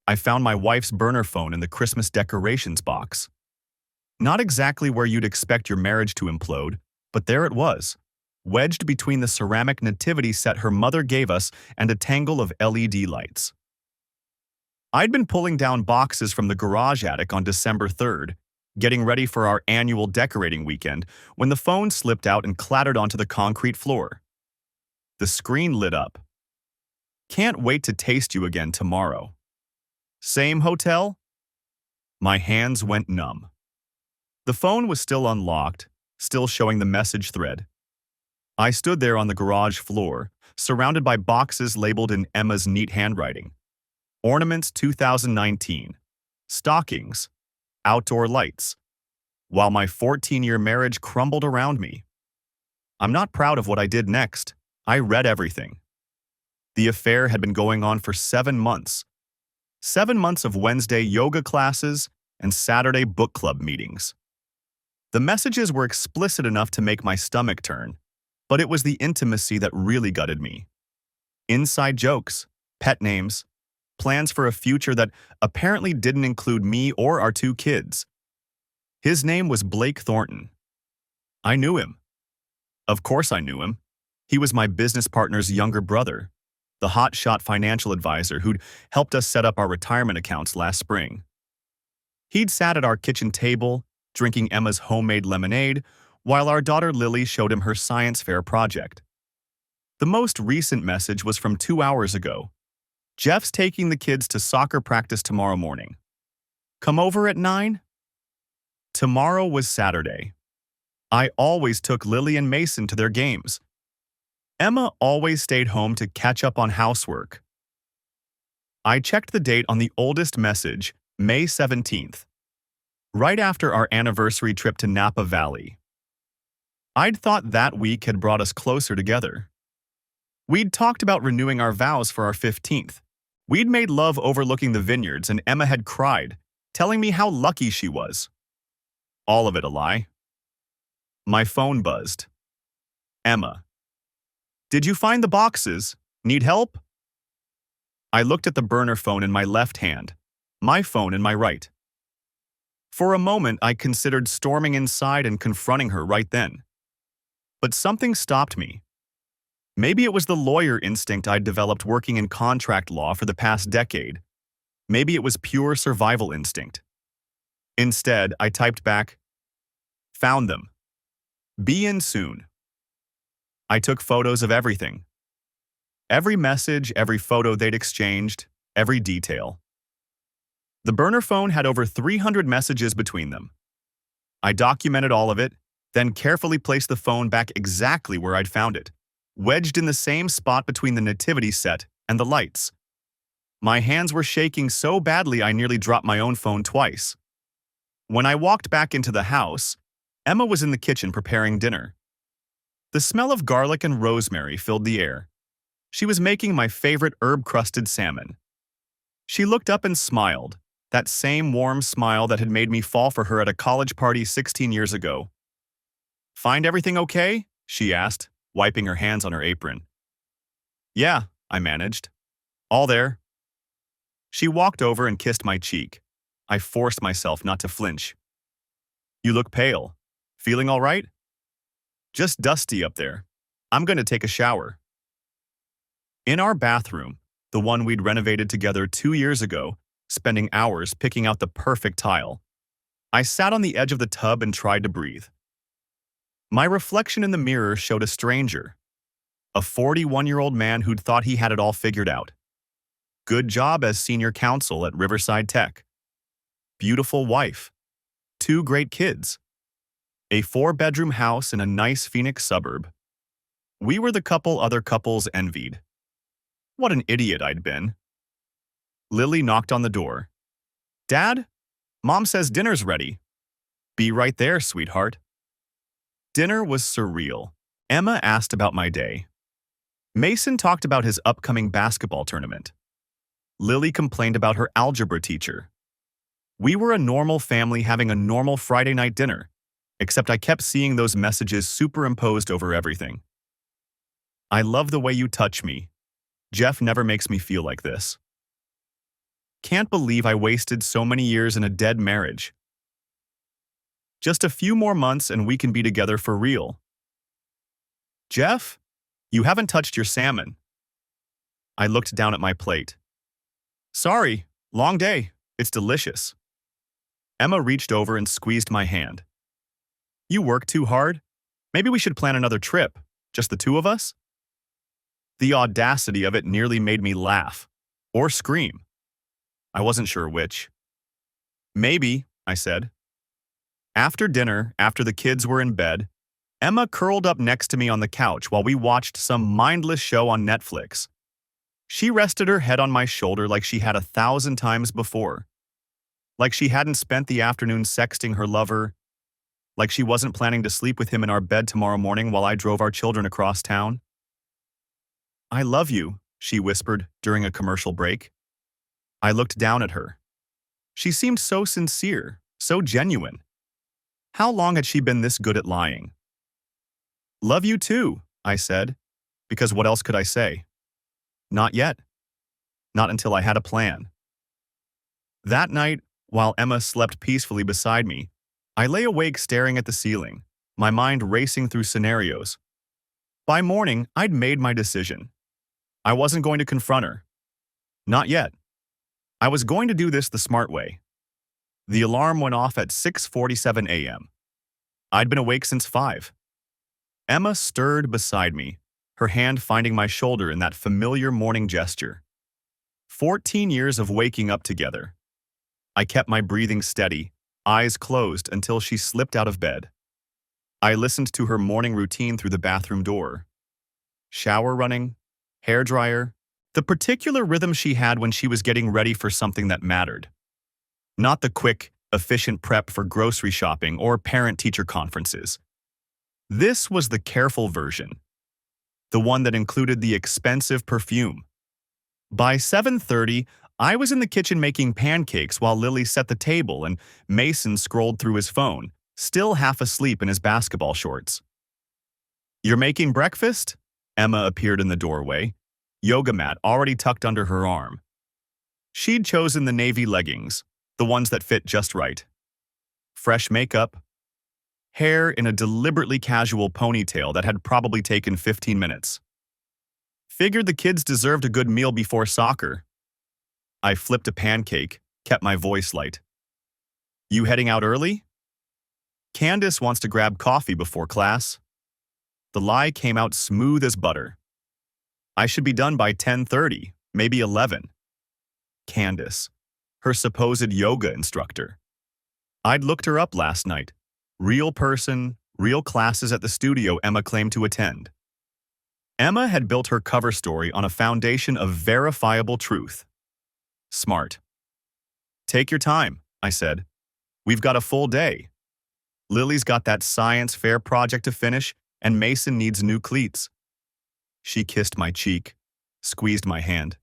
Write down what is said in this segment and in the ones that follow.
I found my wife's burner phone in the Christmas decorations box. Not exactly where you'd expect your marriage to implode, but there it was, wedged between the ceramic nativity set her mother gave us and a tangle of LED lights. I'd been pulling down boxes from the garage attic on December 3rd, getting ready for our annual decorating weekend, when the phone slipped out and clattered onto the concrete floor. The screen lit up. Can't wait to taste you again tomorrow. Same hotel? My hands went numb. The phone was still unlocked, still showing the message thread. I stood there on the garage floor, surrounded by boxes labeled in Emma's neat handwriting. Ornaments 2019. Stockings. Outdoor lights. While my 14-year marriage crumbled around me. I'm not proud of what I did next. I read everything. The affair had been going on for 7 months. 7 months of Wednesday yoga classes and Saturday book club meetings. The messages were explicit enough to make my stomach turn, but it was the intimacy that really gutted me. Inside jokes, pet names, plans for a future that apparently didn't include me or our 2 kids. His name was Blake Thornton. I knew him. Of course I knew him. He was my business partner's younger brother, the hotshot financial advisor who'd helped us set up our retirement accounts last spring. He'd sat at our kitchen table, drinking Emma's homemade lemonade, while our daughter Lily showed him her science fair project. The most recent message was from 2 hours ago. Jeff's taking the kids to soccer practice tomorrow morning. Come over at 9? Tomorrow was Saturday. I always took Lily and Mason to their games. Emma always stayed home to catch up on housework. I checked the date on the oldest message, May 17th, right after our anniversary trip to Napa Valley. I'd thought that week had brought us closer together. We'd talked about renewing our vows for our 15th. We'd made love overlooking the vineyards, and Emma had cried, telling me how lucky she was. All of it a lie. My phone buzzed. Emma. Did you find the boxes? Need help? I looked at the burner phone in my left hand, my phone in my right. For a moment, I considered storming inside and confronting her right then. But something stopped me. Maybe it was the lawyer instinct I'd developed working in contract law for the past decade. Maybe it was pure survival instinct. Instead, I typed back, "Found them. Be in soon." I took photos of everything. Every message, every photo they'd exchanged, every detail. The burner phone had over 300 messages between them. I documented all of it, then carefully placed the phone back exactly where I'd found it, wedged in the same spot between the nativity set and the lights. My hands were shaking so badly I nearly dropped my own phone twice. When I walked back into the house, Emma was in the kitchen preparing dinner. The smell of garlic and rosemary filled the air. She was making my favorite herb-crusted salmon. She looked up and smiled, that same warm smile that had made me fall for her at a college party 16 years ago. "Find everything okay?" she asked, wiping her hands on her apron. "Yeah," I managed. "All there." She walked over and kissed my cheek. I forced myself not to flinch. "You look pale. Feeling all right?" "Just dusty up there. I'm going to take a shower." In our bathroom, the one we'd renovated together 2 years ago, spending hours picking out the perfect tile, I sat on the edge of the tub and tried to breathe. My reflection in the mirror showed a stranger, a 41-year-old man who'd thought he had it all figured out. Good job as senior counsel at Riverside Tech. Beautiful wife. 2 great kids. A 4-bedroom house in a nice Phoenix suburb. We were the couple other couples envied. What an idiot I'd been. Lily knocked on the door. "Dad? Mom says dinner's ready." "Be right there, sweetheart." Dinner was surreal. Emma asked about my day. Mason talked about his upcoming basketball tournament. Lily complained about her algebra teacher. We were a normal family having a normal Friday night dinner, except I kept seeing those messages superimposed over everything. "I love the way you touch me. Jeff never makes me feel like this." Can't believe I wasted so many years in a dead marriage. Just a few more months and we can be together for real. Jeff, you haven't touched your salmon. I looked down at my plate. Sorry, long day. It's delicious. Emma reached over and squeezed my hand. You work too hard? Maybe we should plan another trip, just the two of us? The audacity of it nearly made me laugh. Or scream. I wasn't sure which. Maybe, I said. After dinner, after the kids were in bed, Emma curled up next to me on the couch while we watched some mindless show on Netflix. She rested her head on my shoulder like she had 1,000 times before. Like she hadn't spent the afternoon sexting her lover. Like she wasn't planning to sleep with him in our bed tomorrow morning while I drove our children across town. I love you, she whispered during a commercial break. I looked down at her. She seemed so sincere, so genuine. How long had she been this good at lying? Love you too, I said, because what else could I say? Not yet. Not until I had a plan. That night, while Emma slept peacefully beside me, I lay awake staring at the ceiling, my mind racing through scenarios. By morning, I'd made my decision. I wasn't going to confront her. Not yet. I was going to do this the smart way. The alarm went off at 6:47 a.m. I'd been awake since 5. Emma stirred beside me, her hand finding my shoulder in that familiar morning gesture. 14 years of waking up together. I kept my breathing steady, eyes closed until she slipped out of bed. I listened to her morning routine through the bathroom door. Shower running, hair dryer, the particular rhythm she had when she was getting ready for something that mattered. Not the quick, efficient prep for grocery shopping or parent-teacher conferences. This was the careful version. The one that included the expensive perfume. By 7:30, I was in the kitchen making pancakes while Lily set the table and Mason scrolled through his phone, still half asleep in his basketball shorts. You're making breakfast? Emma appeared in the doorway, yoga mat already tucked under her arm. She'd chosen the navy leggings, the ones that fit just right. Fresh makeup, hair in a deliberately casual ponytail that had probably taken 15 minutes. Figured the kids deserved a good meal before soccer. I flipped a pancake, kept my voice light. You heading out early? Candace wants to grab coffee before class. The lie came out smooth as butter. I should be done by 10:30, maybe 11. Candace, her supposed yoga instructor. I'd looked her up last night. Real person, real classes at the studio Emma claimed to attend. Emma had built her cover story on a foundation of verifiable truth. Smart. Take your time, I said. We've got a full day. Lily's got that science fair project to finish, and Mason needs new cleats. She kissed my cheek, squeezed my hand.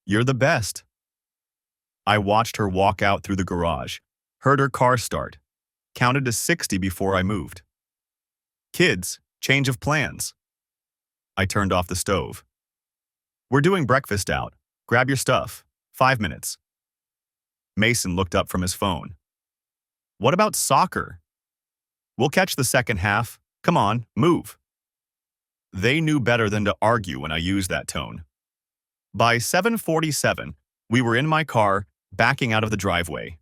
You're the best. I watched her walk out through the garage, heard her car start, counted to 60 before I moved. Kids, change of plans. I turned off the stove. We're doing breakfast out. Grab your stuff. 5 minutes. Mason looked up from his phone. What about soccer? We'll catch the second half. Come on, move. They knew better than to argue when I used that tone. By 7:47, we were in my car, backing out of the driveway.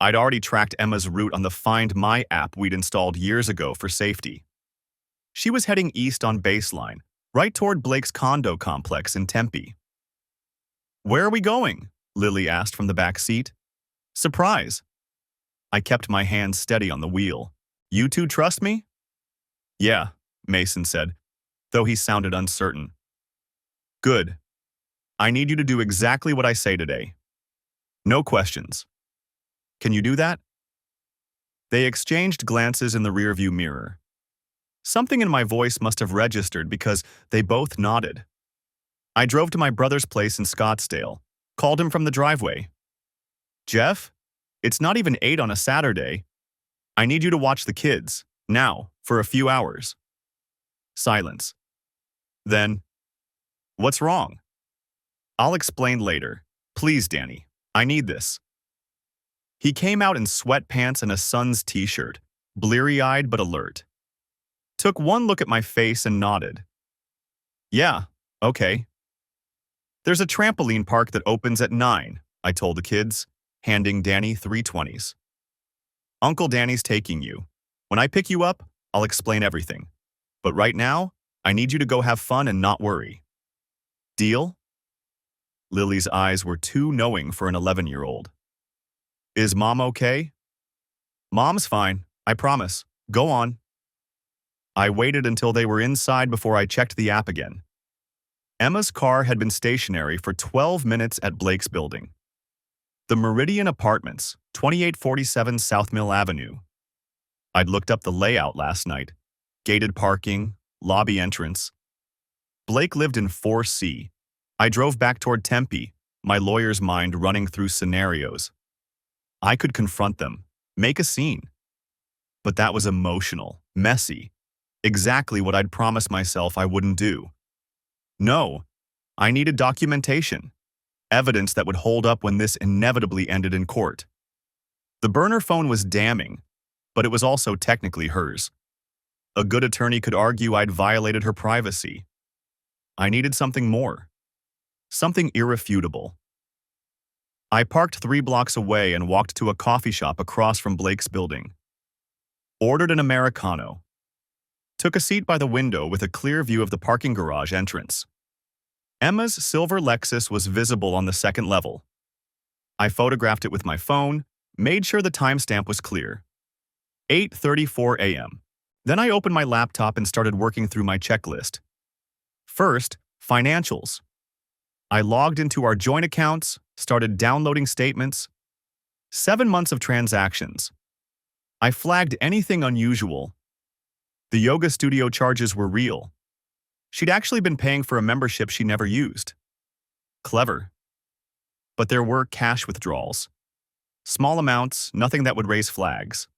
I'd already tracked Emma's route on the Find My app we'd installed years ago for safety. She was heading east on Baseline, right toward Blake's condo complex in Tempe. Where are we going? Lily asked from the back seat. Surprise. I kept my hand steady on the wheel. You two trust me? Yeah, Mason said, though he sounded uncertain. Good. I need you to do exactly what I say today. No questions. Can you do that? They exchanged glances in the rearview mirror. Something in my voice must have registered because they both nodded. I drove to my brother's place in Scottsdale, called him from the driveway. Jeff, it's not even 8 on a Saturday. I need you to watch the kids, now, for a few hours. Silence. Then, what's wrong? I'll explain later. Please, Danny. I need this. He came out in sweatpants and a Suns t-shirt, bleary-eyed but alert. Took one look at my face and nodded. Yeah, okay. There's a trampoline park that opens at 9, I told the kids, handing Danny 3 20s. Uncle Danny's taking you. When I pick you up, I'll explain everything. But right now, I need you to go have fun and not worry. Deal? Lily's eyes were too knowing for an 11-year-old. Is Mom okay? Mom's fine, I promise. Go on. I waited until they were inside before I checked the app again. Emma's car had been stationary for 12 minutes at Blake's building. The Meridian Apartments, 2847 South Mill Avenue. I'd looked up the layout last night. Gated parking, lobby entrance. Blake lived in 4C. I drove back toward Tempe, my lawyer's mind running through scenarios. I could confront them, make a scene. But that was emotional, messy, exactly what I'd promised myself I wouldn't do. No, I needed documentation, evidence that would hold up when this inevitably ended in court. The burner phone was damning, but it was also technically hers. A good attorney could argue I'd violated her privacy. I needed something more, something irrefutable. I parked 3 blocks away and walked to a coffee shop across from Blake's building. Ordered an Americano. Took a seat by the window with a clear view of the parking garage entrance. Emma's silver Lexus was visible on the second level. I photographed it with my phone, made sure the timestamp was clear. 8:34 a.m. Then I opened my laptop and started working through my checklist. First, financials. I logged into our joint accounts, started downloading statements. 7 months of transactions. I flagged anything unusual. The yoga studio charges were real. She'd actually been paying for a membership she never used. Clever. But there were cash withdrawals. Small amounts, nothing that would raise flags.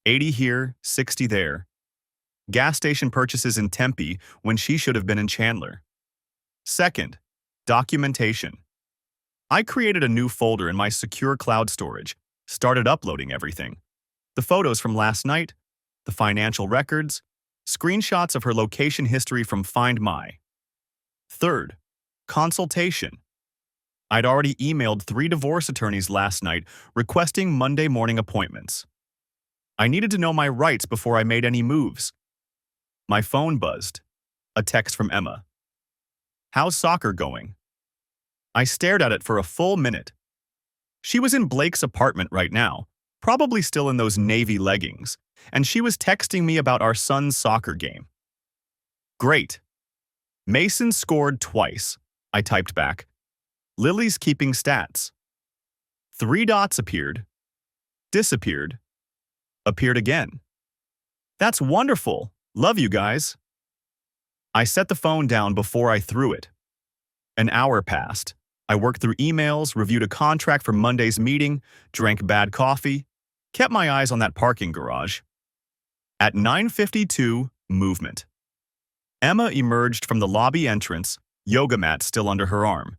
80 here, 60 there. Gas station purchases in Tempe when she should have been in Chandler. Second, documentation. I created a new folder in my secure cloud storage, started uploading everything. The photos from last night, the financial records, screenshots of her location history from Find My. Third, consultation. I'd already emailed 3 divorce attorneys last night requesting Monday morning appointments. I needed to know my rights before I made any moves. My phone buzzed. A text from Emma. How's soccer going? I stared at it for a full minute. She was in Blake's apartment right now, probably still in those navy leggings, and she was texting me about our son's soccer game. Great. Mason scored twice, I typed back. Lily's keeping stats. 3 dots appeared, disappeared, appeared again. That's wonderful. Love you guys. I set the phone down before I threw it. An hour passed. I worked through emails, reviewed a contract for Monday's meeting, drank bad coffee, kept my eyes on that parking garage. At 9:52, movement. Emma emerged from the lobby entrance, yoga mat still under her arm.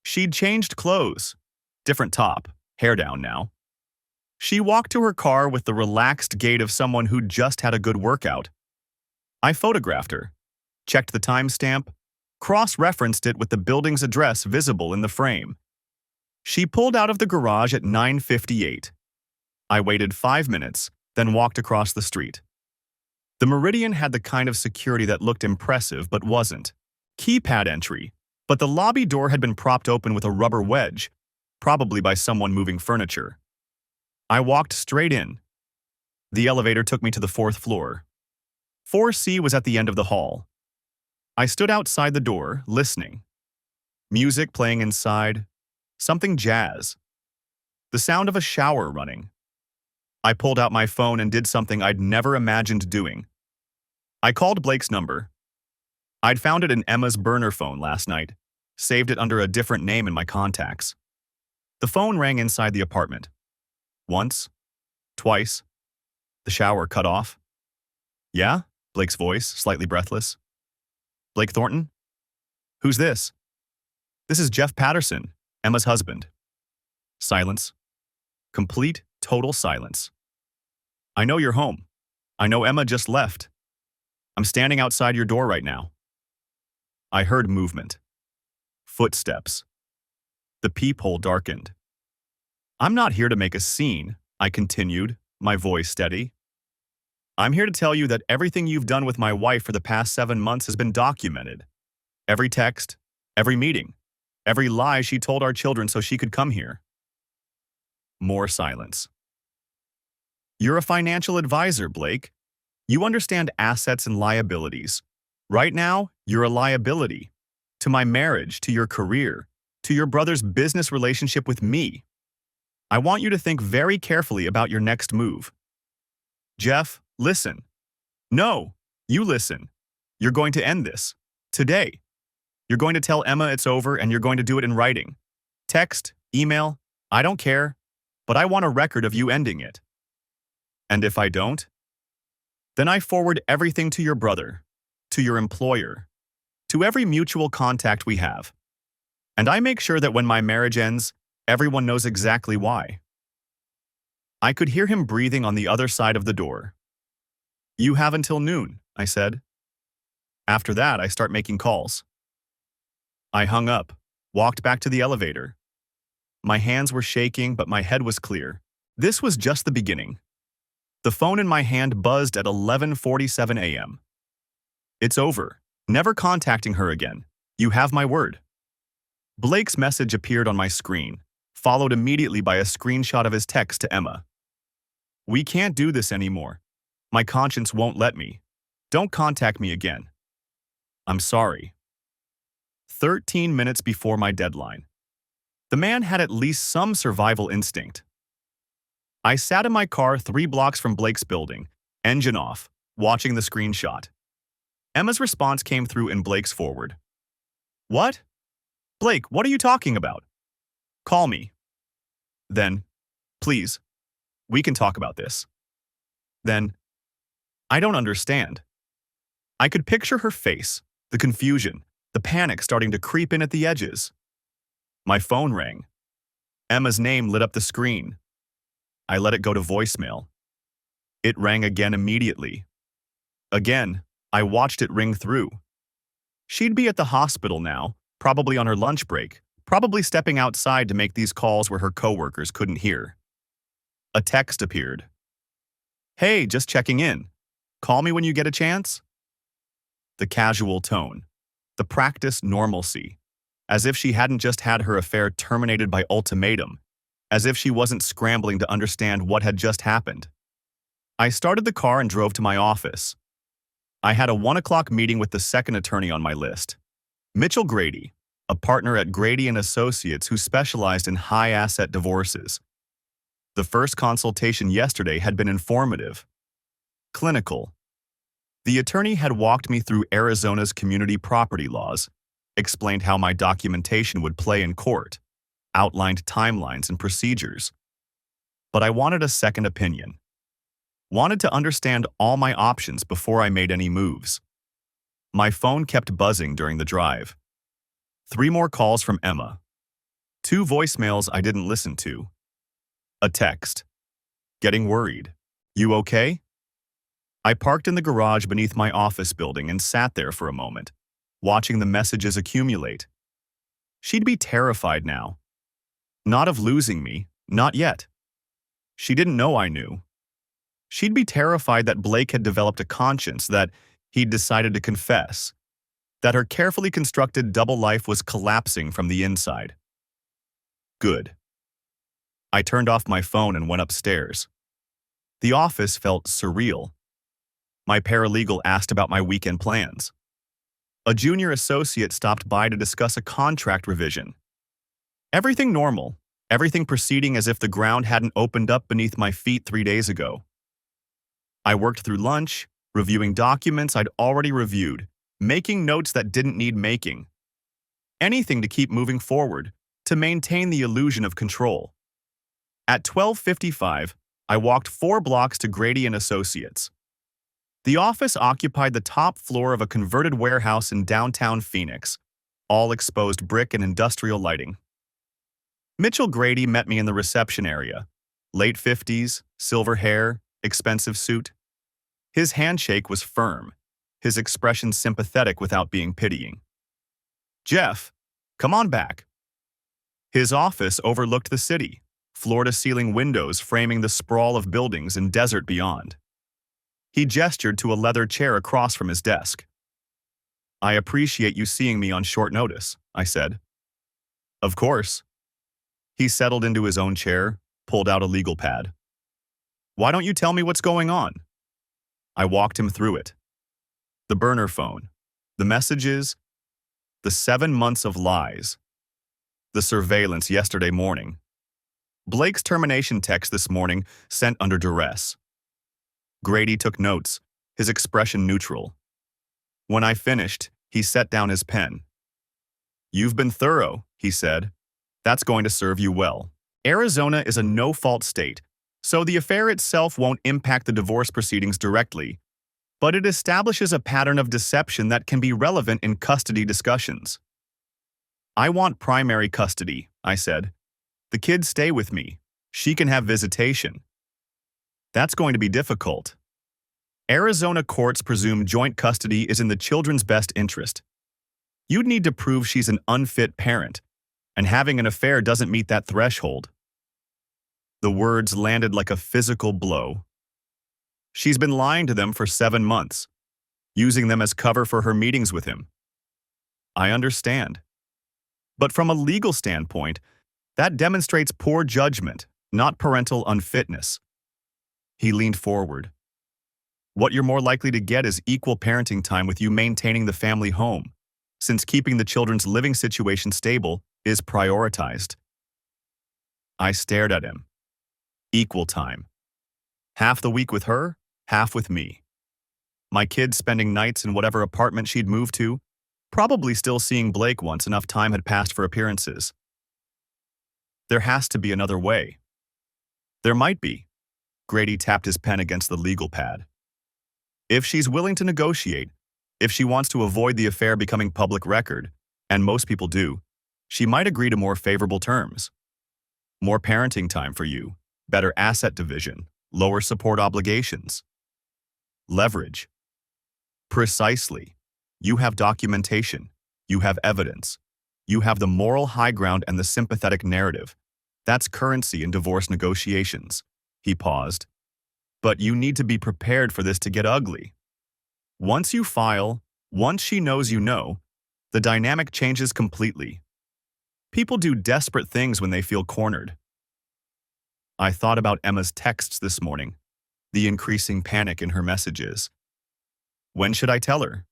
She'd changed clothes. Different top, hair down now. She walked to her car with the relaxed gait of someone who'd just had a good workout. I photographed her, checked the timestamp, cross-referenced it with the building's address visible in the frame. She pulled out of the garage at 9:58. I waited 5 minutes, then walked across the street. The Meridian had the kind of security that looked impressive but wasn't. Keypad entry, but the lobby door had been propped open with a rubber wedge, probably by someone moving furniture. I walked straight in. The elevator took me to the 4th floor. 4C was at the end of the hall. I stood outside the door, listening. Music playing inside, something jazz. The sound of a shower running. I pulled out my phone and did something I'd never imagined doing. I called Blake's number. I'd found it in Emma's burner phone last night, saved it under a different name in my contacts. The phone rang inside the apartment. Once, twice. The shower cut off. Yeah? Blake's voice, slightly breathless. Blake Thornton? Who's this? This is Jeff Patterson, Emma's husband. Silence. Complete, total silence. I know you're home. I know Emma just left. I'm standing outside your door right now. I heard movement. Footsteps. The peephole darkened. I'm not here to make a scene, I continued, my voice steady. I'm here to tell you that everything you've done with my wife for the past 7 months has been documented. Every text, every meeting, every lie she told our children so she could come here. More silence. You're a financial advisor, Blake. You understand assets and liabilities. Right now, you're a liability. To my marriage, to your career, to your brother's business relationship with me. I want you to think very carefully about your next move. Jeff, listen. No, you listen. You're going to end this. Today. You're going to tell Emma it's over and you're going to do it in writing. Text, email, I don't care, but I want a record of you ending it. And if I don't? Then I forward everything to your brother, to your employer, to every mutual contact we have. And I make sure that when my marriage ends, everyone knows exactly why. I could hear him breathing on the other side of the door. You have until noon, I said. After that, I start making calls. I hung up, walked back to the elevator. My hands were shaking, but my head was clear. This was just the beginning. The phone in my hand buzzed at 11:47 a.m. It's over. Never contacting her again. You have my word. Blake's message appeared on my screen, followed immediately by a screenshot of his text to Emma. We can't do this anymore. My conscience won't let me. Don't contact me again. I'm sorry. 13 minutes before my deadline. The man had at least some survival instinct. I sat in my car 3 blocks from Blake's building, engine off, watching the screenshot. Emma's response came through in Blake's forward. What? Blake, what are you talking about? Call me. Then, please, we can talk about this. Then, I don't understand. I could picture her face, the confusion, the panic starting to creep in at the edges. My phone rang. Emma's name lit up the screen. I let it go to voicemail. It rang again immediately. Again, I watched it ring through. She'd be at the hospital now, probably on her lunch break, probably stepping outside to make these calls where her coworkers couldn't hear. A text appeared. Hey, just checking in. Call me when you get a chance? The casual tone. The practiced normalcy. As if she hadn't just had her affair terminated by ultimatum. As if she wasn't scrambling to understand what had just happened. I started the car and drove to my office. I had a 1 o'clock meeting with the second attorney on my list. Mitchell Grady, a partner at Grady & Associates who specialized in high-asset divorces. The first consultation yesterday had been informative. Clinical. The attorney had walked me through Arizona's community property laws, explained how my documentation would play in court, outlined timelines and procedures. But I wanted a second opinion. Wanted to understand all my options before I made any moves. My phone kept buzzing during the drive. 3 more calls from Emma. 2 voicemails I didn't listen to. A text. Getting worried. You okay? I parked in the garage beneath my office building and sat there for a moment, watching the messages accumulate. She'd be terrified now. Not of losing me, not yet. She didn't know I knew. She'd be terrified that Blake had developed a conscience, that he'd decided to confess, that her carefully constructed double life was collapsing from the inside. Good. I turned off my phone and went upstairs. The office felt surreal. My paralegal asked about my weekend plans. A junior associate stopped by to discuss a contract revision. Everything normal, everything proceeding as if the ground hadn't opened up beneath my feet 3 days ago. I worked through lunch, reviewing documents I'd already reviewed, making notes that didn't need making. Anything to keep moving forward, to maintain the illusion of control. At 12:55, I walked 4 blocks to Grady & Associates. The office occupied the top floor of a converted warehouse in downtown Phoenix, all exposed brick and industrial lighting. Mitchell Grady met me in the reception area. Late 50s, silver hair, expensive suit. His handshake was firm, his expression sympathetic without being pitying. "Jeff, come on back." His office overlooked the city, floor-to-ceiling windows framing the sprawl of buildings and desert beyond. He gestured to a leather chair across from his desk. "I appreciate you seeing me on short notice," I said. "Of course." He settled into his own chair, pulled out a legal pad. "Why don't you tell me what's going on?" I walked him through it. The burner phone, the messages, the 7 months of lies, the surveillance yesterday morning, Blake's termination text this morning sent under duress. Grady took notes, his expression neutral. When I finished, he set down his pen. "You've been thorough," he said. "That's going to serve you well. Arizona is a no-fault state, so the affair itself won't impact the divorce proceedings directly, but it establishes a pattern of deception that can be relevant in custody discussions." "I want primary custody," I said. "The kids stay with me. She can have visitation." "That's going to be difficult. Arizona courts presume joint custody is in the children's best interest. You'd need to prove she's an unfit parent, and having an affair doesn't meet that threshold." The words landed like a physical blow. "She's been lying to them for 7 months, using them as cover for her meetings with him." "I understand. But from a legal standpoint, that demonstrates poor judgment, not parental unfitness." He leaned forward. "What you're more likely to get is equal parenting time with you maintaining the family home, since keeping the children's living situation stable is prioritized." I stared at him. Equal time. Half the week with her, half with me. My kids spending nights in whatever apartment she'd moved to, probably still seeing Blake once enough time had passed for appearances. "There has to be another way." "There might be." Grady tapped his pen against the legal pad. "If she's willing to negotiate, if she wants to avoid the affair becoming public record, and most people do, she might agree to more favorable terms. More parenting time for you, better asset division, lower support obligations. Leverage." "Precisely. You have documentation. You have evidence. You have the moral high ground and the sympathetic narrative. That's currency in divorce negotiations." He paused. "But you need to be prepared for this to get ugly. Once you file, once she knows you know, the dynamic changes completely. People do desperate things when they feel cornered." I thought about Emma's texts this morning, the increasing panic in her messages. When should I tell her?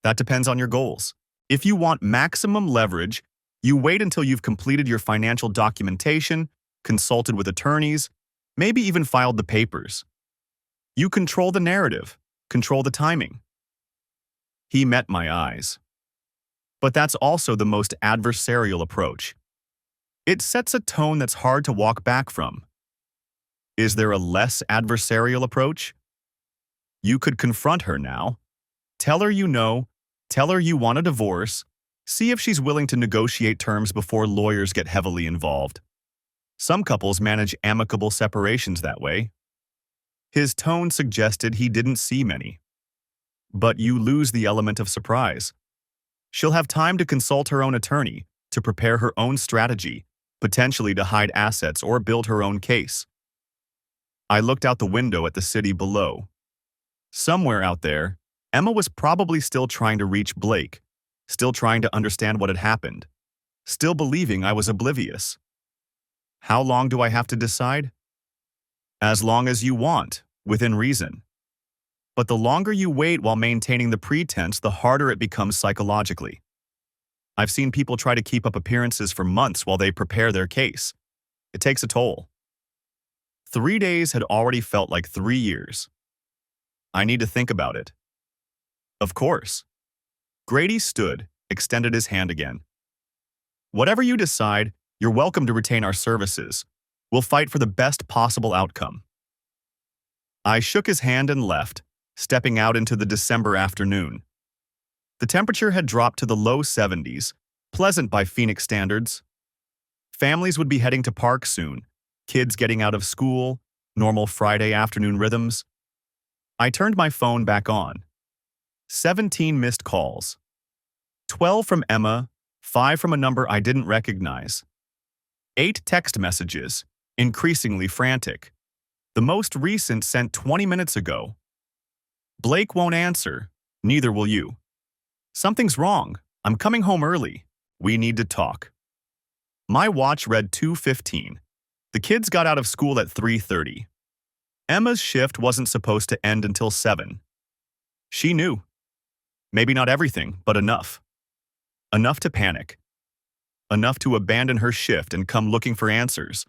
That depends on your goals. If you want maximum leverage, you wait until you've completed your financial documentation, consulted with attorneys, maybe even filed the papers. You control the narrative, control the timing. He met my eyes. But that's also the most adversarial approach. It sets a tone that's hard to walk back from. Is there a less adversarial approach? You could confront her now. Tell her you know, tell her you want a divorce, see if she's willing to negotiate terms before lawyers get heavily involved. Some couples manage amicable separations that way. His tone suggested he didn't see many. But you lose the element of surprise. She'll have time to consult her own attorney, to prepare her own strategy, potentially to hide assets or build her own case. I looked out the window at the city below. Somewhere out there, Emma was probably still trying to reach Blake, still trying to understand what had happened, still believing I was oblivious. How long do I have to decide? As long as you want, within reason. But the longer you wait while maintaining the pretense, the harder it becomes psychologically. I've seen people try to keep up appearances for months while they prepare their case. It takes a toll. 3 days had already felt like 3 years. I need to think about it. Of course. Grady stood, extended his hand again. Whatever you decide, you're welcome to retain our services. We'll fight for the best possible outcome. I shook his hand and left, stepping out into the December afternoon. The temperature had dropped to the low 70s, pleasant by Phoenix standards. Families would be heading to park soon, kids getting out of school, normal Friday afternoon rhythms. I turned my phone back on. 17 missed calls. 12 from Emma, 5 from a number I didn't recognize. 8 text messages, increasingly frantic. The most recent sent 20 minutes ago. Blake won't answer, neither will you. Something's wrong. I'm coming home early. We need to talk. My watch read 2:15. The kids got out of school at 3:30. Emma's shift wasn't supposed to end until 7. She knew. Maybe not everything, but enough. Enough to panic. Enough to abandon her shift and come looking for answers.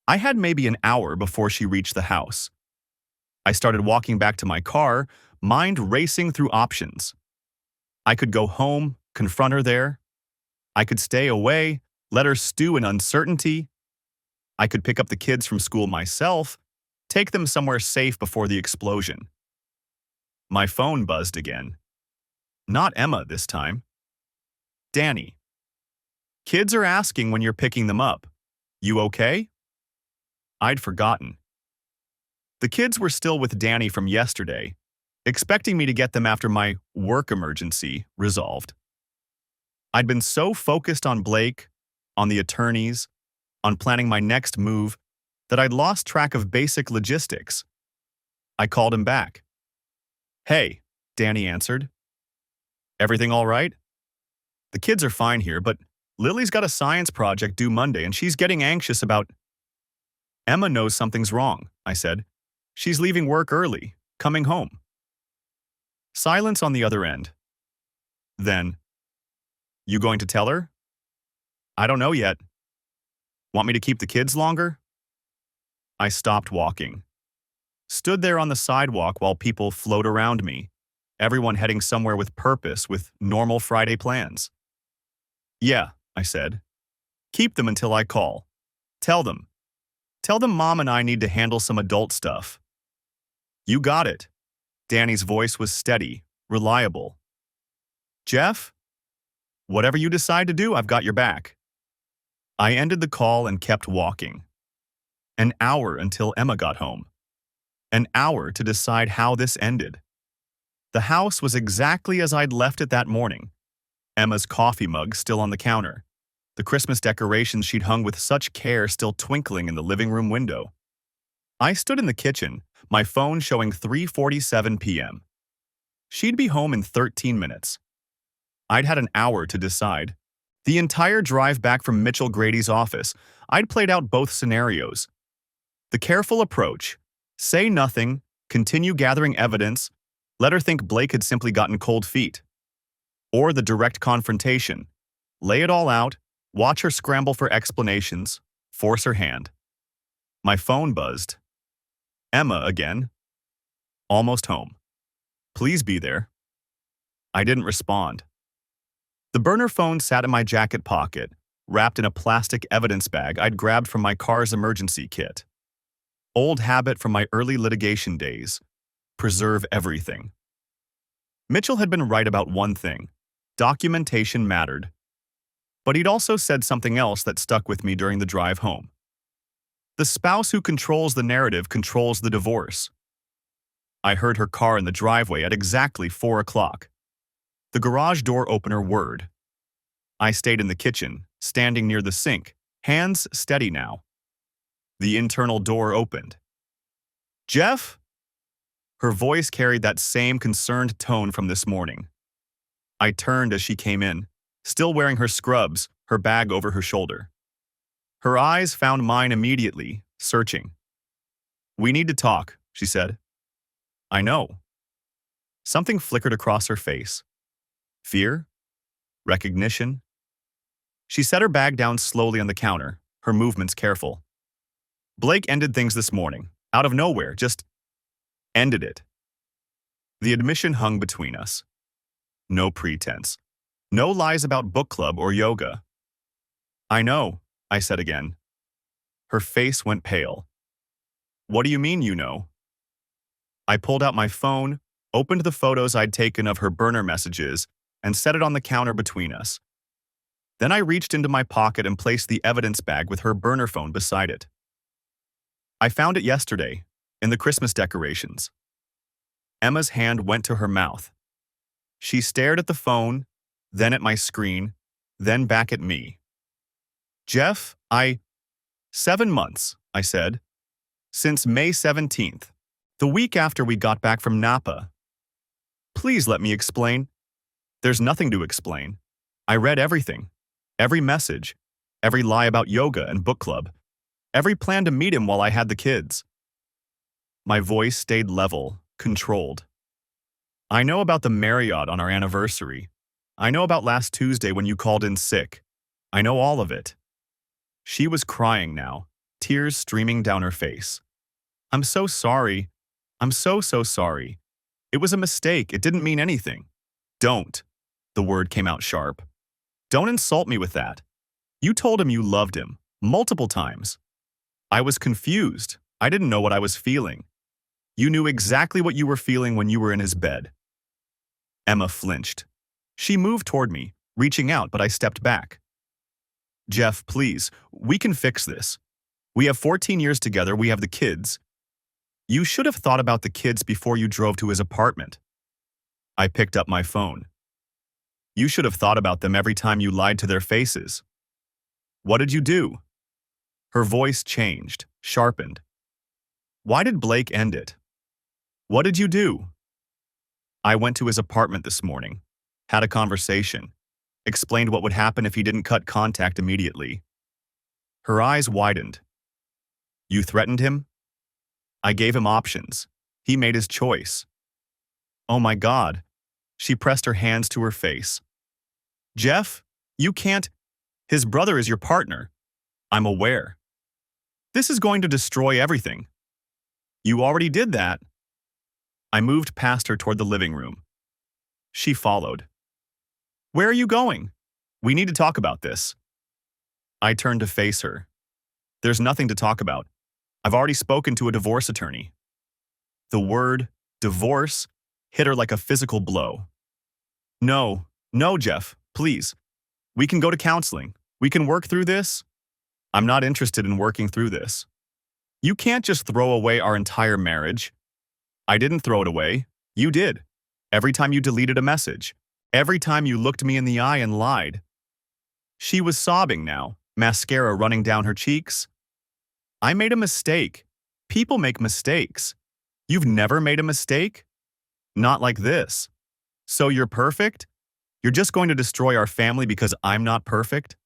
I had maybe an hour before she reached the house. I started walking back to my car, mind racing through options. I could go home, confront her there. I could stay away, let her stew in uncertainty. I could pick up the kids from school myself, take them somewhere safe before the explosion. My phone buzzed again. Not Emma this time. Danny. Kids are asking when you're picking them up. You okay? I'd forgotten. The kids were still with Danny from yesterday, expecting me to get them after my work emergency resolved. I'd been so focused on Blake, on the attorneys, on planning my next move, that I'd lost track of basic logistics. I called him back. Hey, Danny answered. Everything all right? The kids are fine here, but Lily's got a science project due Monday and she's getting anxious about… Emma knows something's wrong, I said. She's leaving work early, coming home. Silence on the other end. Then, you going to tell her? I don't know yet. Want me to keep the kids longer? I stopped walking. Stood there on the sidewalk while people flowed around me, everyone heading somewhere with purpose, with normal Friday plans. Yeah, I said. Keep them until I call. Tell them. Tell them Mom and I need to handle some adult stuff. You got it. Danny's voice was steady, reliable. Jeff? Whatever you decide to do, I've got your back. I ended the call and kept walking. An hour until Emma got home. An hour to decide how this ended. The house was exactly as I'd left it that morning. Emma's coffee mug still on the counter. The Christmas decorations she'd hung with such care still twinkling in the living room window. I stood in the kitchen, my phone showing 3:47 p.m. She'd be home in 13 minutes. I'd had an hour to decide. The entire drive back from Mitchell Grady's office, I'd played out both scenarios. The careful approach, say nothing, continue gathering evidence, let her think Blake had simply gotten cold feet. Or the direct confrontation, lay it all out, watch her scramble for explanations, force her hand. My phone buzzed. Emma again. Almost home. Please be there. I didn't respond. The burner phone sat in my jacket pocket, wrapped in a plastic evidence bag I'd grabbed from my car's emergency kit. Old habit from my early litigation days. Preserve everything. Mitchell had been right about one thing. Documentation mattered. But he'd also said something else that stuck with me during the drive home. The spouse who controls the narrative controls the divorce. I heard her car in the driveway at exactly 4 o'clock. The garage door opener whirred. I stayed in the kitchen, standing near the sink, hands steady now. The internal door opened. Jeff? Her voice carried that same concerned tone from this morning. I turned as she came in, still wearing her scrubs, her bag over her shoulder. Her eyes found mine immediately, searching. We need to talk, she said. I know. Something flickered across her face. Fear? Recognition? She set her bag down slowly on the counter, her movements careful. Blake ended things this morning, out of nowhere, just ended it. The admission hung between us. No pretense. No lies about book club or yoga. I know, I said again. Her face went pale. What do you mean you know? I pulled out my phone, opened the photos I'd taken of her burner messages, and set it on the counter between us. Then I reached into my pocket and placed the evidence bag with her burner phone beside it. I found it yesterday, in the Christmas decorations. Emma's hand went to her mouth. She stared at the phone, then at my screen, then back at me. Jeff, 7 months, I said. Since May 17th, the week after we got back from Napa. Please let me explain. There's nothing to explain. I read everything. Every message. Every lie about yoga and book club. Every plan to meet him while I had the kids. My voice stayed level, controlled. I know about the Marriott on our anniversary. I know about last Tuesday when you called in sick. I know all of it. She was crying now, tears streaming down her face. I'm so sorry. I'm so sorry. It was a mistake. It didn't mean anything. Don't. The word came out sharp. Don't insult me with that. You told him you loved him, multiple times. I was confused. I didn't know what I was feeling. You knew exactly what you were feeling when you were in his bed. Emma flinched. She moved toward me, reaching out, but I stepped back. Jeff, please, we can fix this. We have 14 years together, we have the kids. You should have thought about the kids before you drove to his apartment. I picked up my phone. You should have thought about them every time you lied to their faces. What did you do? Her voice changed, sharpened. Why did Blake end it? What did you do? I went to his apartment this morning, had a conversation, explained what would happen if he didn't cut contact immediately. Her eyes widened. You threatened him? I gave him options. He made his choice. Oh my God. She pressed her hands to her face. Jeff, you can't. His brother is your partner. I'm aware. This is going to destroy everything. You already did that. I moved past her toward the living room. She followed. Where are you going? We need to talk about this. I turned to face her. There's nothing to talk about. I've already spoken to a divorce attorney. The word, divorce, hit her like a physical blow. No, Jeff, please. We can go to counseling. We can work through this. I'm not interested in working through this. You can't just throw away our entire marriage. I didn't throw it away. You did. Every time you deleted a message. Every time you looked me in the eye and lied. She was sobbing now, mascara running down her cheeks. I made a mistake. People make mistakes. You've never made a mistake? Not like this. So you're perfect? You're just going to destroy our family because I'm not perfect?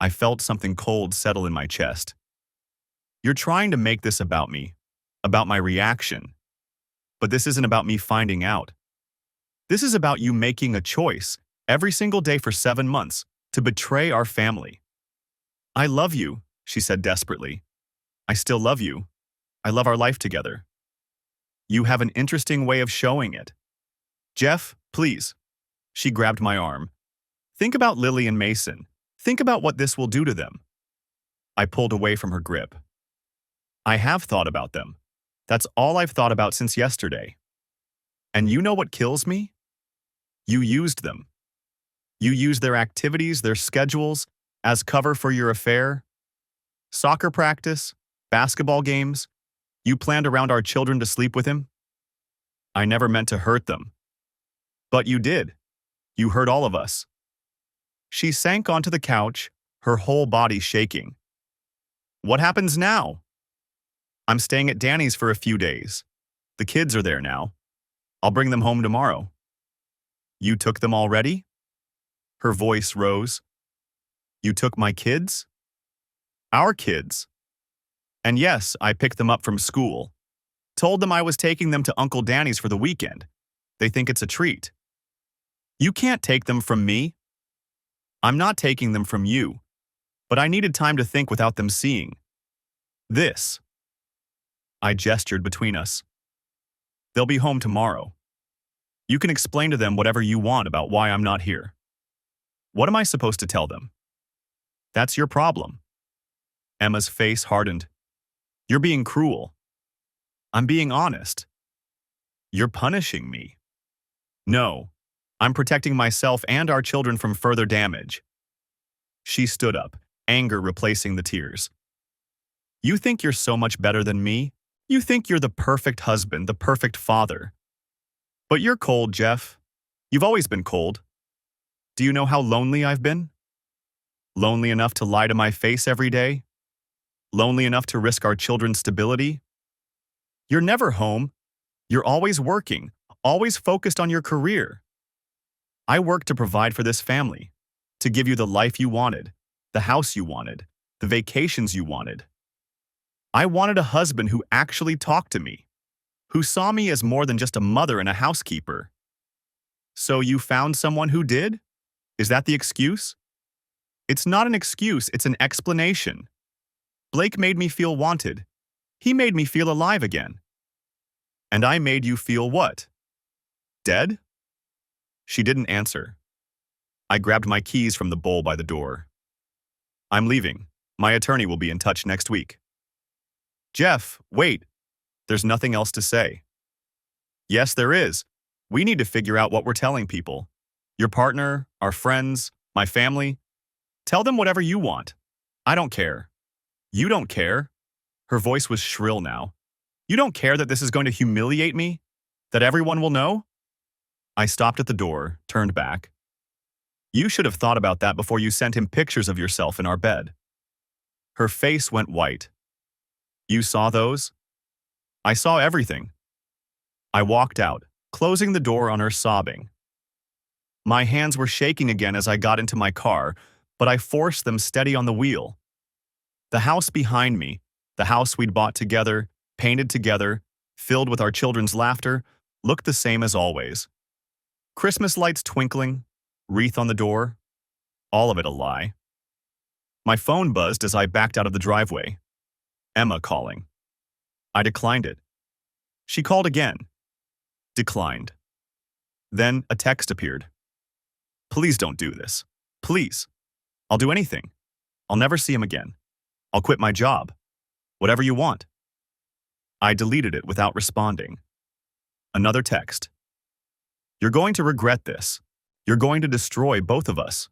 I felt something cold settle in my chest. You're trying to make this about me, about my reaction. But this isn't about me finding out. This is about you making a choice every single day for 7 months to betray our family. I love you, she said desperately. I still love you. I love our life together. You have an interesting way of showing it. Jeff, please. She grabbed my arm. Think about Lily and Mason. Think about what this will do to them. I pulled away from her grip. I have thought about them. That's all I've thought about since yesterday. And you know what kills me? You used them. You used their activities, their schedules, as cover for your affair. Soccer practice, basketball games. You planned around our children to sleep with him. I never meant to hurt them. But you did. You hurt all of us. She sank onto the couch, her whole body shaking. What happens now? I'm staying at Danny's for a few days. The kids are there now. I'll bring them home tomorrow. You took them already? Her voice rose. You took my kids? Our kids. And yes, I picked them up from school. Told them I was taking them to Uncle Danny's for the weekend. They think it's a treat. You can't take them from me. I'm not taking them from you, but I needed time to think without them seeing. This. I gestured between us. They'll be home tomorrow. You can explain to them whatever you want about why I'm not here. What am I supposed to tell them? That's your problem. Emma's face hardened. You're being cruel. I'm being honest. You're punishing me. No, I'm protecting myself and our children from further damage. She stood up, anger replacing the tears. You think you're so much better than me? You think you're the perfect husband, the perfect father. But you're cold, Jeff. You've always been cold. Do you know how lonely I've been? Lonely enough to lie to my face every day? Lonely enough to risk our children's stability? You're never home. You're always working, always focused on your career. I worked to provide for this family, to give you the life you wanted, the house you wanted, the vacations you wanted. I wanted a husband who actually talked to me, who saw me as more than just a mother and a housekeeper. So you found someone who did? Is that the excuse? It's not an excuse, it's an explanation. Blake made me feel wanted. He made me feel alive again. And I made you feel what? Dead? She didn't answer. I grabbed my keys from the bowl by the door. I'm leaving. My attorney will be in touch next week. Jeff, wait. There's nothing else to say. Yes, there is. We need to figure out what we're telling people. Your partner, our friends, my family. Tell them whatever you want. I don't care. You don't care. Her voice was shrill now. You don't care that this is going to humiliate me? That everyone will know? I stopped at the door, turned back. You should have thought about that before you sent him pictures of yourself in our bed. Her face went white. You saw those? I saw everything. I walked out, closing the door on her, sobbing. My hands were shaking again as I got into my car, but I forced them steady on the wheel. The house behind me, the house we'd bought together, painted together, filled with our children's laughter, looked the same as always. Christmas lights twinkling, wreath on the door, all of it a lie. My phone buzzed as I backed out of the driveway. Emma calling. I declined it. She called again. Declined. Then a text appeared. Please don't do this. Please. I'll do anything. I'll never see him again. I'll quit my job. Whatever you want. I deleted it without responding. Another text. You're going to regret this. You're going to destroy both of us.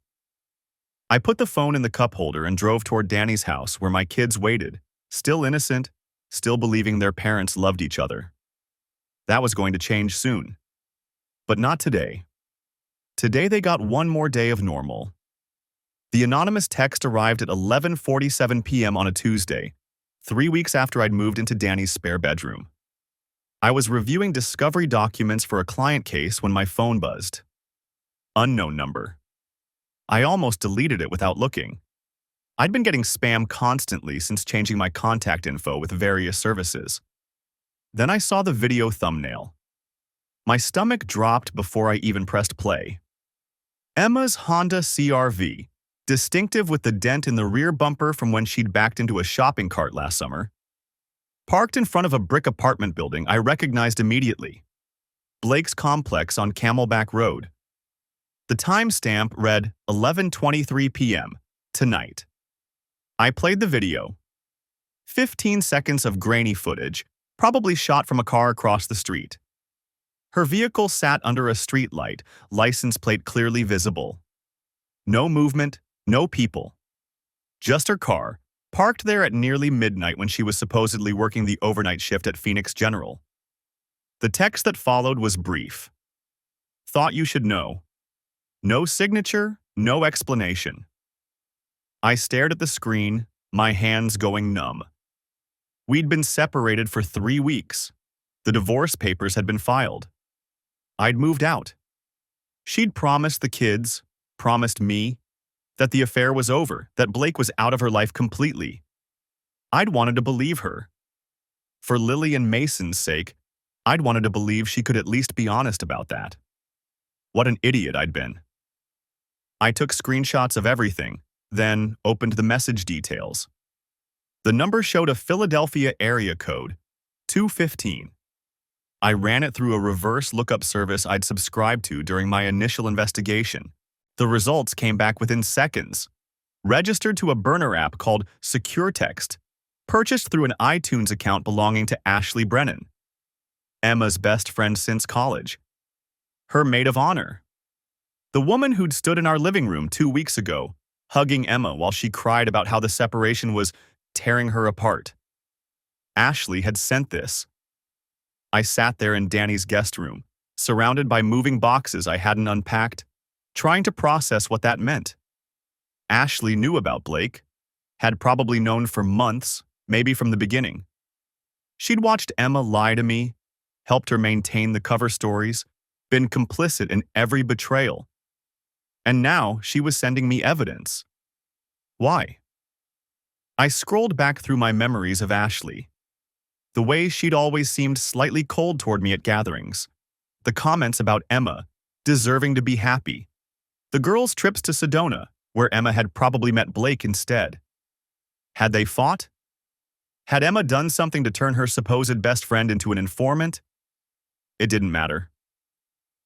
I put the phone in the cup holder and drove toward Danny's house where my kids waited, still innocent, still believing their parents loved each other. That was going to change soon. But not today. Today they got one more day of normal. The anonymous text arrived at 11:47 p.m. on a Tuesday, 3 weeks after I'd moved into Danny's spare bedroom. I was reviewing discovery documents for a client case when my phone buzzed. Unknown number. I almost deleted it without looking. I'd been getting spam constantly since changing my contact info with various services. Then I saw the video thumbnail. My stomach dropped before I even pressed play. Emma's Honda CR-V, distinctive with the dent in the rear bumper from when she'd backed into a shopping cart last summer. Parked in front of a brick apartment building I recognized immediately. Blake's complex on Camelback Road. The timestamp read 11:23 p.m. tonight. I played the video. 15 seconds of grainy footage, probably shot from a car across the street. Her vehicle sat under a street light, license plate clearly visible. No movement, no people. Just her car, parked there at nearly midnight when she was supposedly working the overnight shift at Phoenix General. The text that followed was brief. Thought you should know. No signature, no explanation. I stared at the screen, my hands going numb. We'd been separated for 3 weeks. The divorce papers had been filed. I'd moved out. She'd promised the kids, promised me, that the affair was over, that Blake was out of her life completely. I'd wanted to believe her. For Lily and Mason's sake, I'd wanted to believe she could at least be honest about that. What an idiot I'd been. I took screenshots of everything, then opened the message details. The number showed a Philadelphia area code, 215. I ran it through a reverse lookup service I'd subscribed to during my initial investigation. The results came back within seconds. Registered to a burner app called Secure Text, purchased through an iTunes account belonging to Ashley Brennan, Emma's best friend since college. Her maid of honor. The woman who'd stood in our living room 2 weeks ago, hugging Emma while she cried about how the separation was tearing her apart. Ashley had sent this. I sat there in Danny's guest room, surrounded by moving boxes I hadn't unpacked, trying to process what that meant. Ashley knew about Blake, had probably known for months, maybe from the beginning. She'd watched Emma lie to me, helped her maintain the cover stories, been complicit in every betrayal. And now she was sending me evidence. Why? I scrolled back through my memories of Ashley. The way she'd always seemed slightly cold toward me at gatherings. The comments about Emma, deserving to be happy. The girls' trips to Sedona, where Emma had probably met Blake instead. Had they fought? Had Emma done something to turn her supposed best friend into an informant? It didn't matter.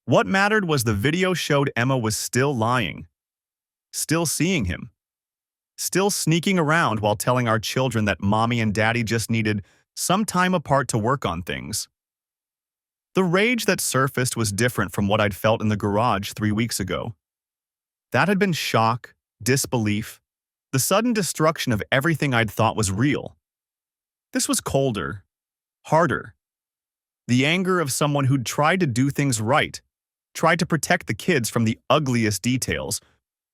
What mattered was the video showed Emma was still lying. Still seeing him. Still sneaking around while telling our children that mommy and daddy just needed some time apart to work on things. The rage that surfaced was different from what I'd felt in the garage 3 weeks ago. That had been shock, disbelief, the sudden destruction of everything I'd thought was real. This was colder, harder. The anger of someone who'd tried to do things right, tried to protect the kids from the ugliest details,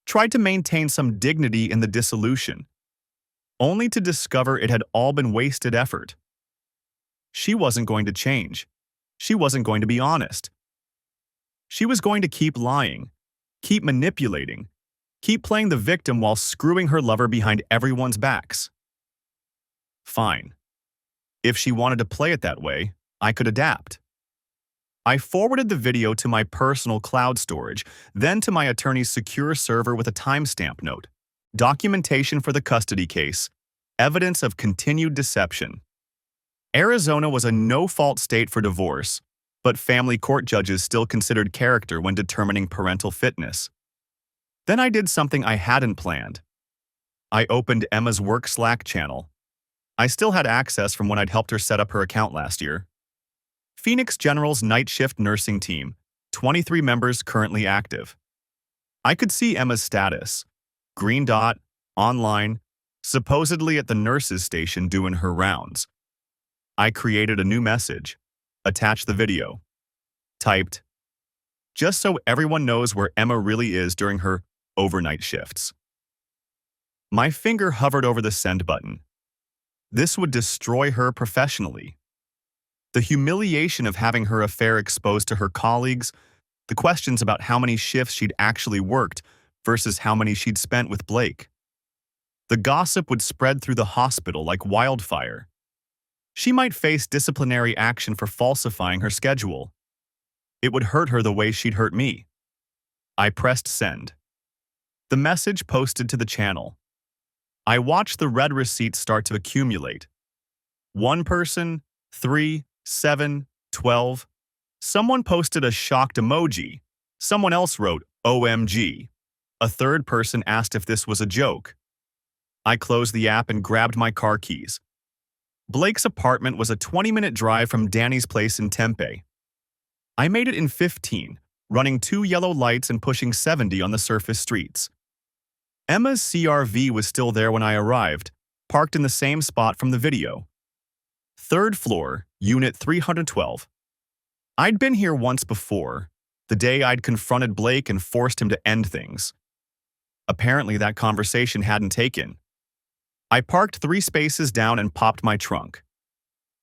tried to maintain some dignity in the dissolution, only to discover it had all been wasted effort. She wasn't going to change. She wasn't going to be honest. She was going to keep lying, keep manipulating, keep playing the victim while screwing her lover behind everyone's backs. Fine. If she wanted to play it that way, I could adapt. I forwarded the video to my personal cloud storage, then to my attorney's secure server with a timestamp note. Documentation for the custody case. Evidence of continued deception. Arizona was a no-fault state for divorce, but family court judges still considered character when determining parental fitness. Then I did something I hadn't planned. I opened Emma's work Slack channel. I still had access from when I'd helped her set up her account last year. Phoenix General's night shift nursing team, 23 members currently active. I could see Emma's status. Green dot, online, supposedly at the nurses' station doing her rounds. I created a new message, attached the video, typed, just so everyone knows where Emma really is during her overnight shifts. My finger hovered over the send button. This would destroy her professionally. The humiliation of having her affair exposed to her colleagues, the questions about how many shifts she'd actually worked versus how many she'd spent with Blake. The gossip would spread through the hospital like wildfire. She might face disciplinary action for falsifying her schedule. It would hurt her the way she'd hurt me. I pressed send. The message posted to the channel. I watched the red receipts start to accumulate. 1 person, 3, 7, 12. Someone posted a shocked emoji. Someone else wrote, OMG. A third person asked if this was a joke. I closed the app and grabbed my car keys. Blake's apartment was a 20-minute drive from Danny's place in Tempe. I made it in 15, running 2 yellow lights and pushing 70 on the surface streets. Emma's CRV was still there when I arrived, parked in the same spot from the video. 3rd floor, unit 312. I'd been here once before, the day I'd confronted Blake and forced him to end things. Apparently that conversation hadn't taken. I parked 3 spaces down and popped my trunk.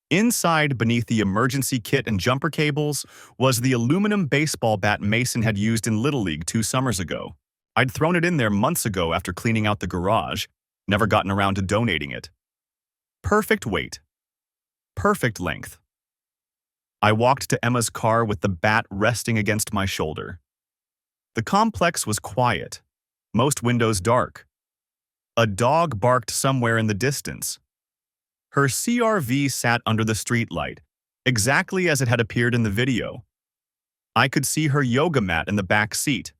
Inside, beneath the emergency kit and jumper cables, was the aluminum baseball bat Mason had used in Little League 2 summers ago. I'd thrown it in there months ago after cleaning out the garage, never gotten around to donating it. Perfect weight. Perfect length. I walked to Emma's car with the bat resting against my shoulder. The complex was quiet, most windows dark. A dog barked somewhere in the distance. Her CRV sat under the streetlight, exactly as it had appeared in the video. I could see her yoga mat in the back seat,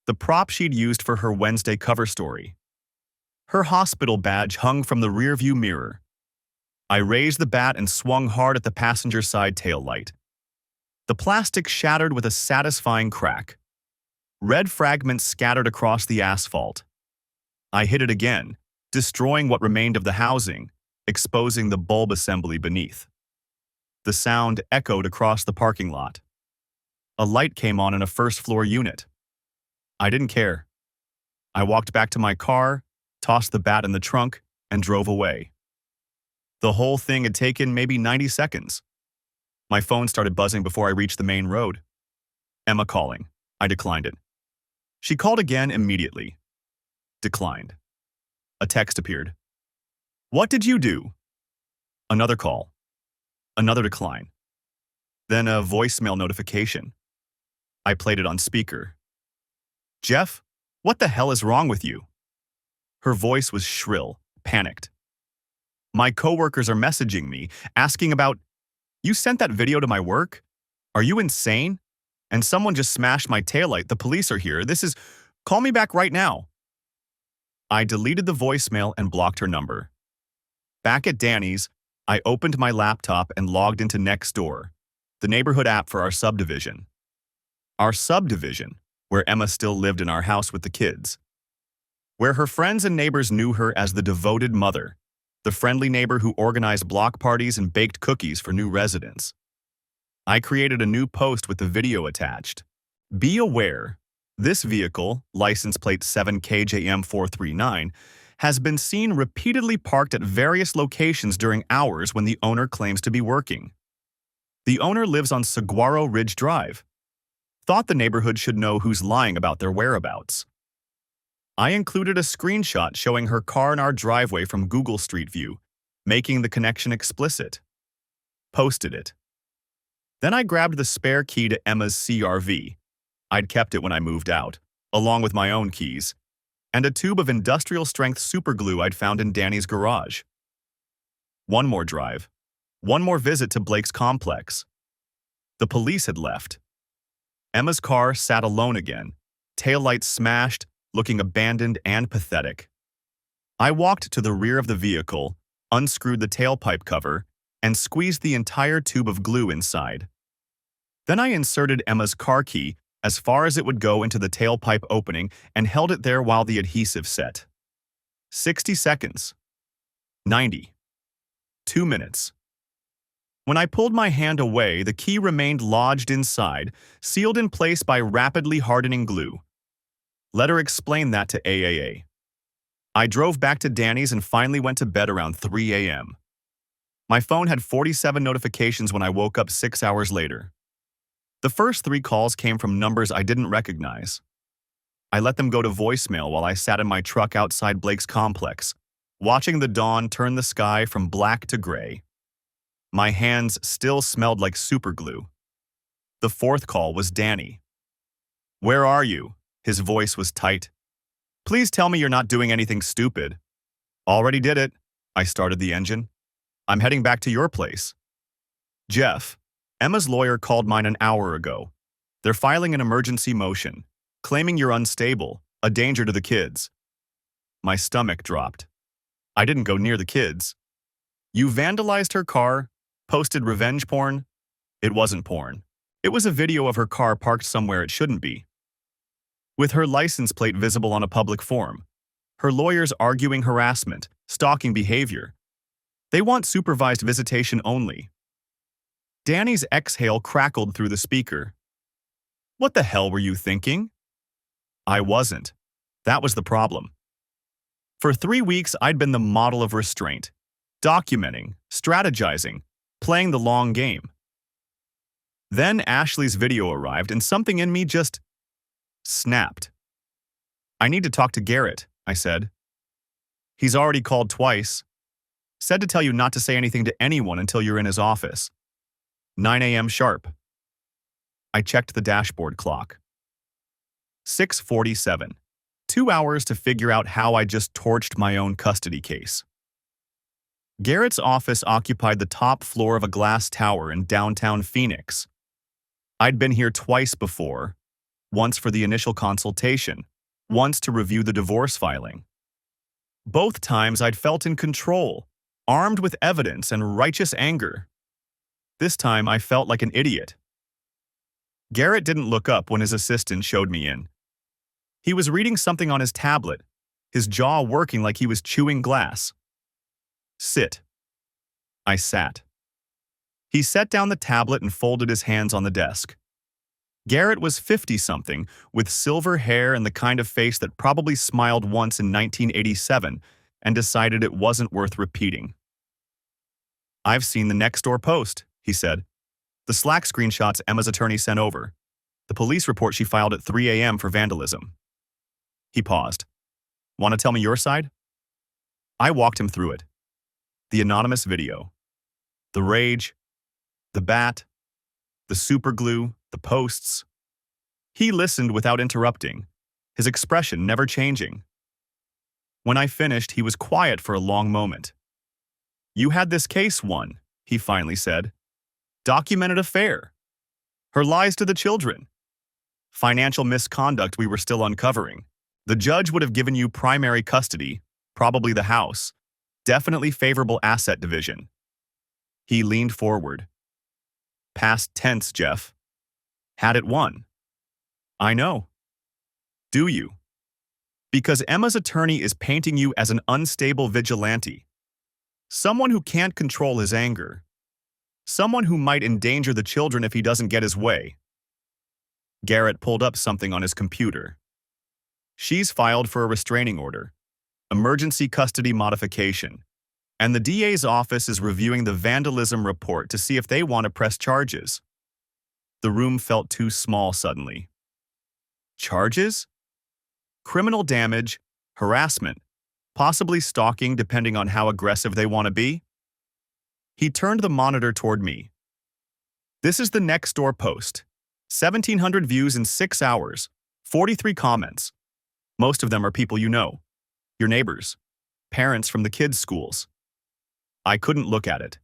the prop she'd used for her Wednesday cover story. Her hospital badge hung from the rearview mirror. I raised the bat and swung hard at the passenger side taillight. The plastic shattered with a satisfying crack. Red fragments scattered across the asphalt. I hit it again, destroying what remained of the housing, exposing the bulb assembly beneath. The sound echoed across the parking lot. A light came on in a first-floor unit. I didn't care. I walked back to my car, tossed the bat in the trunk, and drove away. The whole thing had taken maybe 90 seconds. My phone started buzzing before I reached the main road. Emma calling. I declined it. She called again immediately. Declined. A text appeared. What did you do? Another call. Another decline. Then a voicemail notification. I played it on speaker. Jeff, what the hell is wrong with you? Her voice was shrill, panicked. My coworkers are messaging me, asking about, you sent that video to my work? Are you insane? And someone just smashed my taillight. The police are here. Call me back right now. I deleted the voicemail and blocked her number. Back at Danny's, I opened my laptop and logged into Nextdoor, the neighborhood app for our subdivision. Our subdivision, where Emma still lived in our house with the kids. Where her friends and neighbors knew her as the devoted mother, the friendly neighbor who organized block parties and baked cookies for new residents. I created a new post with the video attached. Be aware, this vehicle, license plate 7KJM439, has been seen repeatedly parked at various locations during hours when the owner claims to be working. The owner lives on Saguaro Ridge Drive. Thought the neighborhood should know who's lying about their whereabouts. I included a screenshot showing her car in our driveway from Google Street View, making the connection explicit. Posted it. Then I grabbed the spare key to Emma's CRV. I'd kept it when I moved out, along with my own keys, and a tube of industrial-strength superglue I'd found in Danny's garage. One more drive. One more visit to Blake's complex. The police had left. Emma's car sat alone again, taillights smashed, looking abandoned and pathetic. I walked to the rear of the vehicle, unscrewed the tailpipe cover, and squeezed the entire tube of glue inside. Then I inserted Emma's car key as far as it would go into the tailpipe opening and held it there while the adhesive set. 60 seconds. 90. 2 minutes. When I pulled my hand away, the key remained lodged inside, sealed in place by rapidly hardening glue. Let her explain that to AAA. I drove back to Danny's and finally went to bed around 3 a.m. My phone had 47 notifications when I woke up 6 hours later. The first 3 calls came from numbers I didn't recognize. I let them go to voicemail while I sat in my truck outside Blake's complex, watching the dawn turn the sky from black to gray. My hands still smelled like superglue. The 4th call was Danny. Where are you? His voice was tight. Please tell me you're not doing anything stupid. Already did it. I started the engine. I'm heading back to your place. Jeff, Emma's lawyer called mine an hour ago. They're filing an emergency motion, claiming you're unstable, a danger to the kids. My stomach dropped. I didn't go near the kids. You vandalized her car, posted revenge porn. It wasn't porn. It was a video of her car parked somewhere it shouldn't be, with her license plate visible on a public forum. Her lawyers arguing harassment, stalking behavior. They want supervised visitation only. Danny's exhale crackled through the speaker. What the hell were you thinking? I wasn't. That was the problem. For 3 weeks, I'd been the model of restraint, documenting, strategizing, playing the long game. Then Ashley's video arrived and something in me just snapped. I need to talk to Garrett, I said. He's already called twice. Said to tell you not to say anything to anyone until you're in his office. 9 a.m. sharp. I checked the dashboard clock. 6:47. 2 hours to figure out how I just torched my own custody case. Garrett's office occupied the top floor of a glass tower in downtown Phoenix. I'd been here twice before, once for the initial consultation, once to review the divorce filing. Both times I'd felt in control, armed with evidence and righteous anger. This time I felt like an idiot. Garrett didn't look up when his assistant showed me in. He was reading something on his tablet, his jaw working like he was chewing glass. Sit. I sat. He set down the tablet and folded his hands on the desk. Garrett was 50-something, with silver hair and the kind of face that probably smiled once in 1987 and decided it wasn't worth repeating. "I've seen the next door post," he said. "The Slack screenshots Emma's attorney sent over. The police report she filed at 3 a.m. for vandalism." He paused. "Want to tell me your side?" I walked him through it. The anonymous video. The rage. The bat. The superglue. The posts. He listened without interrupting, his expression never changing. When I finished, he was quiet for a long moment. "You had this case won," he finally said. "Documented affair. Her lies to the children. Financial misconduct we were still uncovering. The judge would have given you primary custody, probably the house. Definitely favorable asset division." He leaned forward. "Past tense, Jeff. Had it won." "I know." "Do you?" "Because Emma's attorney is painting you as an unstable vigilante. Someone who can't control his anger. Someone who might endanger the children if he doesn't get his way." Garrett pulled up something on his computer. "She's filed for a restraining order, emergency custody modification, and the DA's office is reviewing the vandalism report to see if they want to press charges." The room felt too small suddenly. Charges? Criminal damage, harassment, possibly stalking depending on how aggressive they want to be? He turned the monitor toward me. "This is the next door post. 1,700 views in 6 hours, 43 comments. Most of them are people you know, your neighbors, parents from the kids' schools." I couldn't look at it.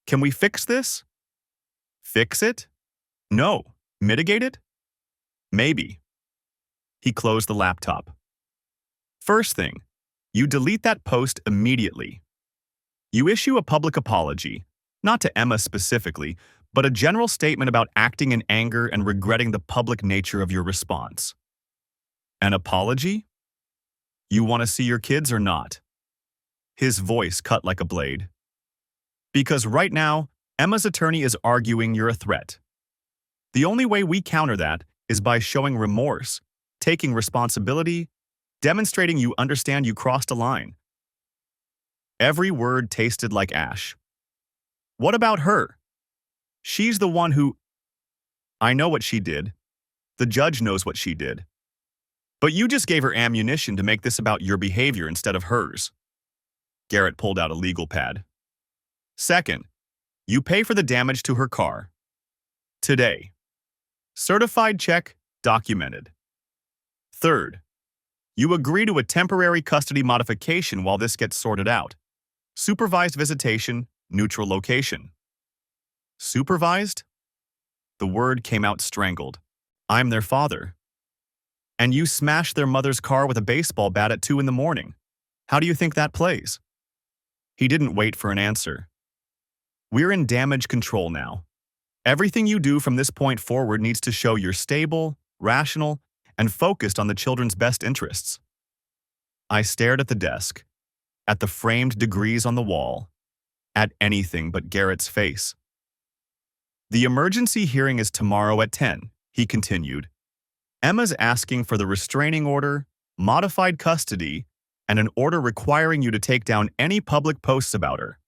"Can we fix this?" "Fix it? No. Mitigate it? Maybe." He closed the laptop. "First thing, you delete that post immediately. You issue a public apology, not to Emma specifically, but a general statement about acting in anger and regretting the public nature of your response." "An apology? You want to see your kids or not?" His voice cut like a blade. "Because right now, Emma's attorney is arguing you're a threat. The only way we counter that is by showing remorse, taking responsibility, demonstrating you understand you crossed a line." Every word tasted like ash. "What about her? She's the one who—" "I know what she did. The judge knows what she did. But you just gave her ammunition to make this about your behavior instead of hers." Garrett pulled out a legal pad. "Second, you pay for the damage to her car. Today. Certified check, documented. Third, you agree to a temporary custody modification while this gets sorted out. Supervised visitation, neutral location." "Supervised?" The word came out strangled. "I'm their father." "And you smashed their mother's car with a baseball bat at 2 in the morning. How do you think that plays?" He didn't wait for an answer. "We're in damage control now. Everything you do from this point forward needs to show you're stable, rational, and focused on the children's best interests." I stared at the desk, at the framed degrees on the wall, at anything but Garrett's face. "The emergency hearing is tomorrow at 10, he continued. "Emma's asking for the restraining order, modified custody, and an order requiring you to take down any public posts about her.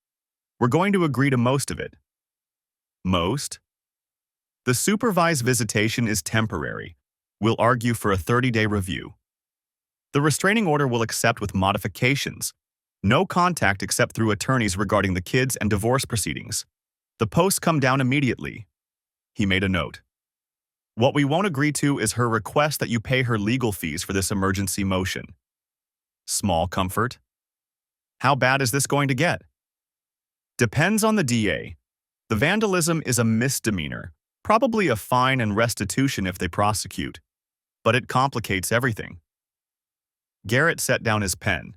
We're going to agree to most of it." "Most?" "The supervised visitation is temporary. We'll argue for a 30-day review. The restraining order will accept with modifications. No contact except through attorneys regarding the kids and divorce proceedings. The posts come down immediately." He made a note. "What we won't agree to is her request that you pay her legal fees for this emergency motion." Small comfort. "How bad is this going to get?" "Depends on the DA. The vandalism is a misdemeanor, probably a fine and restitution if they prosecute. But it complicates everything." Garrett set down his pen.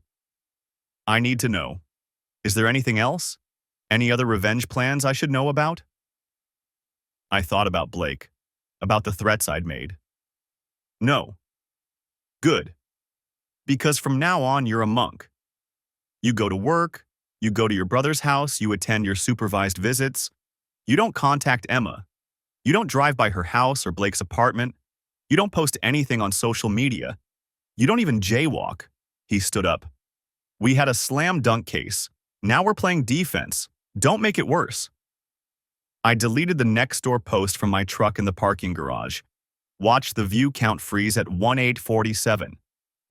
"I need to know. Is there anything else? Any other revenge plans I should know about?" I thought about Blake, about the threats I'd made. "No." "Good. Because from now on, you're a monk. You go to work, you go to your brother's house, you attend your supervised visits. You don't contact Emma. You don't drive by her house or Blake's apartment. You don't post anything on social media. You don't even jaywalk. He stood up. We had a slam dunk case. Now we're playing defense. Don't make it worse. I deleted the next door post from my truck in the parking garage. Watched the view count freeze at 1847.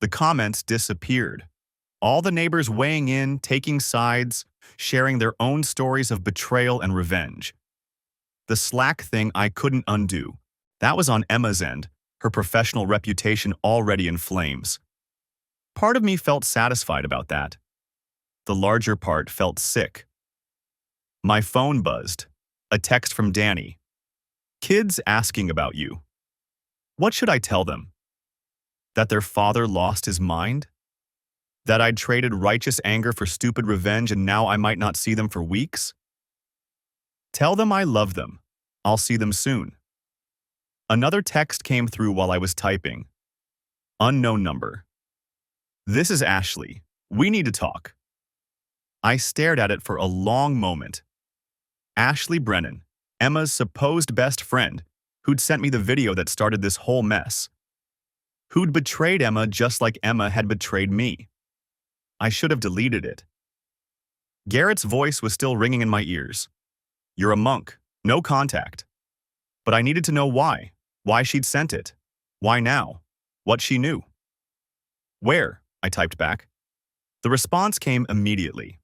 The comments disappeared. All the neighbors weighing in, taking sides, sharing their own stories of betrayal and revenge. The Slack thing I couldn't undo. That was on Emma's end, her professional reputation already in flames. Part of me felt satisfied about that. The larger part felt sick. My phone buzzed. A text from Danny. Kids asking about you. What should I tell them? That their father lost his mind? That I'd traded righteous anger for stupid revenge and now I might not see them for weeks? Tell them I love them. I'll see them soon. Another text came through while I was typing. Unknown number. This is Ashley. We need to talk. I stared at it for a long moment. Ashley Brennan, Emma's supposed best friend, who'd sent me the video that started this whole mess. Who'd betrayed Emma just like Emma had betrayed me. I should have deleted it. Garrett's voice was still ringing in my ears. You're a monk, no contact. But I needed to know why she'd sent it, why now, what she knew. Where? I typed back. The response came immediately.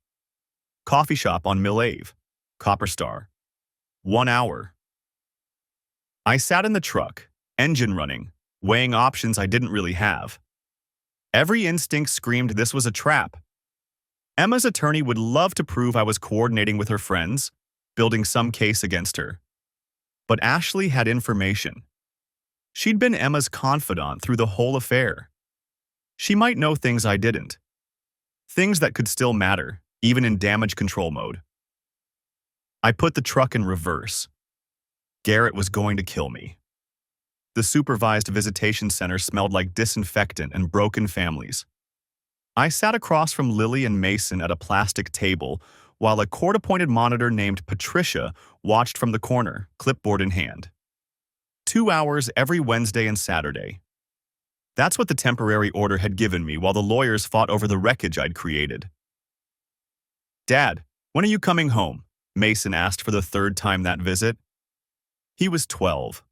Coffee shop on Mill Ave, Copper Star. 1 hour. I sat in the truck, engine running, weighing options I didn't really have. Every instinct screamed this was a trap. Emma's attorney would love to prove I was coordinating with her friends, building some case against her. But Ashley had information. She'd been Emma's confidant through the whole affair. She might know things I didn't. Things that could still matter, even in damage control mode. I put the truck in reverse. Garrett was going to kill me. The supervised visitation center smelled like disinfectant and broken families. I sat across from Lily and Mason at a plastic table while a court-appointed monitor named Patricia watched from the corner, clipboard in hand. 2 hours every Wednesday and Saturday. That's what the temporary order had given me while the lawyers fought over the wreckage I'd created. Dad, when are you coming home? Mason asked for the third time that visit. He was 12.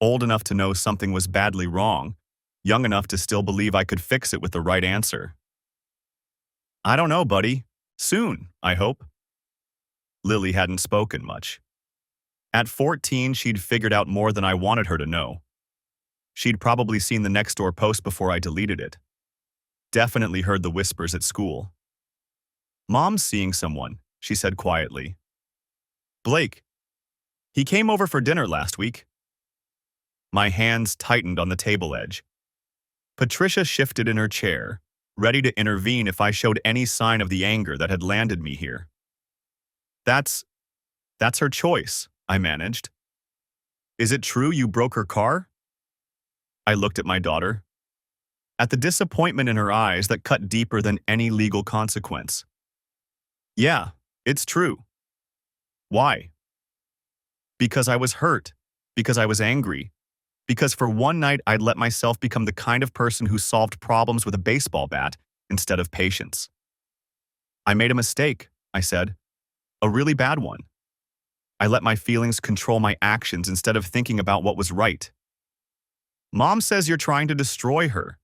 Old enough to know something was badly wrong, young enough to still believe I could fix it with the right answer. I don't know, buddy. Soon, I hope. Lily hadn't spoken much. At 14, she'd figured out more than I wanted her to know. She'd probably seen the next door post before I deleted it. Definitely heard the whispers at school. Mom's seeing someone, she said quietly. Blake. He came over for dinner last week. My hands tightened on the table edge. Patricia shifted in her chair, ready to intervene if I showed any sign of the anger that had landed me here. That's her choice, I managed. Is it true you broke her car? I looked at my daughter. At the disappointment in her eyes that cut deeper than any legal consequence. Yeah, it's true. Why? Because I was hurt. Because I was angry. Because for one night I'd let myself become the kind of person who solved problems with a baseball bat instead of patience. I made a mistake, I said. A really bad one. I let my feelings control my actions instead of thinking about what was right. Mom says you're trying to destroy her.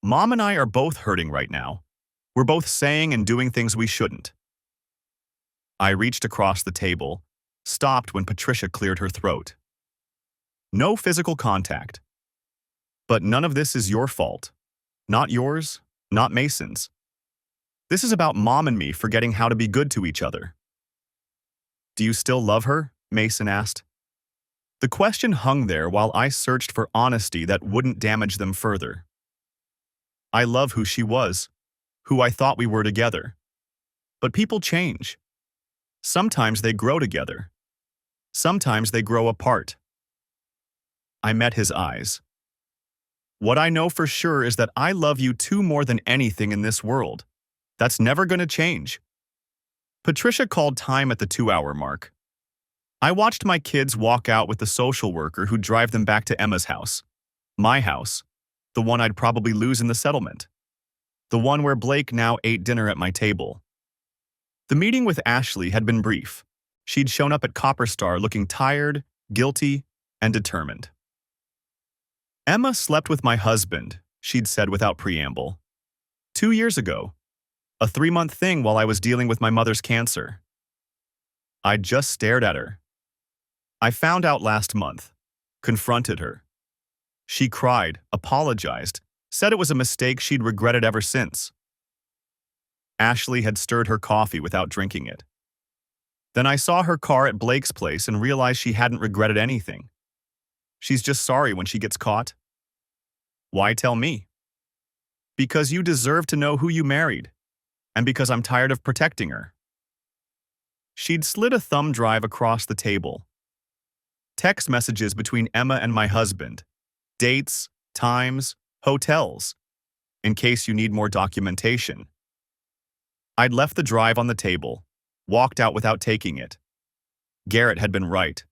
Mom and I are both hurting right now. We're both saying and doing things we shouldn't. I reached across the table, stopped when Patricia cleared her throat. No physical contact. But none of this is your fault. Not yours, not Mason's. This is about Mom and me forgetting how to be good to each other. Do you still love her? Mason asked. The question hung there while I searched for honesty that wouldn't damage them further. I love who she was, who I thought we were together. But people change. Sometimes they grow together. Sometimes they grow apart. I met his eyes. What I know for sure is that I love you two more than anything in this world. That's never going to change. Patricia called time at the 2-hour mark. I watched my kids walk out with the social worker who'd drive them back to Emma's house. My house. The one I'd probably lose in the settlement. The one where Blake now ate dinner at my table. The meeting with Ashley had been brief. She'd shown up at Copper Star looking tired, guilty, and determined. Emma slept with my husband, she'd said without preamble. 2 years ago. A 3-month thing while I was dealing with my mother's cancer. I just stared at her. I found out last month. Confronted her. She cried, apologized, said it was a mistake she'd regretted ever since. Ashley had stirred her coffee without drinking it. Then I saw her car at Blake's place and realized she hadn't regretted anything. She's just sorry when she gets caught. Why tell me? Because you deserve to know who you married, and because I'm tired of protecting her. She'd slid a thumb drive across the table. Text messages between Emma and my husband. Dates, times, hotels, in case you need more documentation. I'd left the drive on the table, walked out without taking it. Garrett had been right.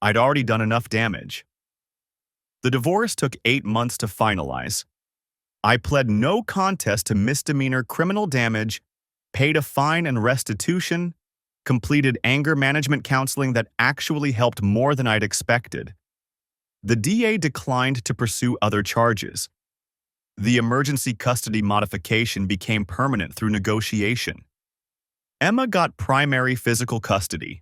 I'd already done enough damage. The divorce took 8 months to finalize. I pled no contest to misdemeanor criminal damage, paid a fine and restitution, completed anger management counseling that actually helped more than I'd expected. The DA declined to pursue other charges. The emergency custody modification became permanent through negotiation. Emma got primary physical custody.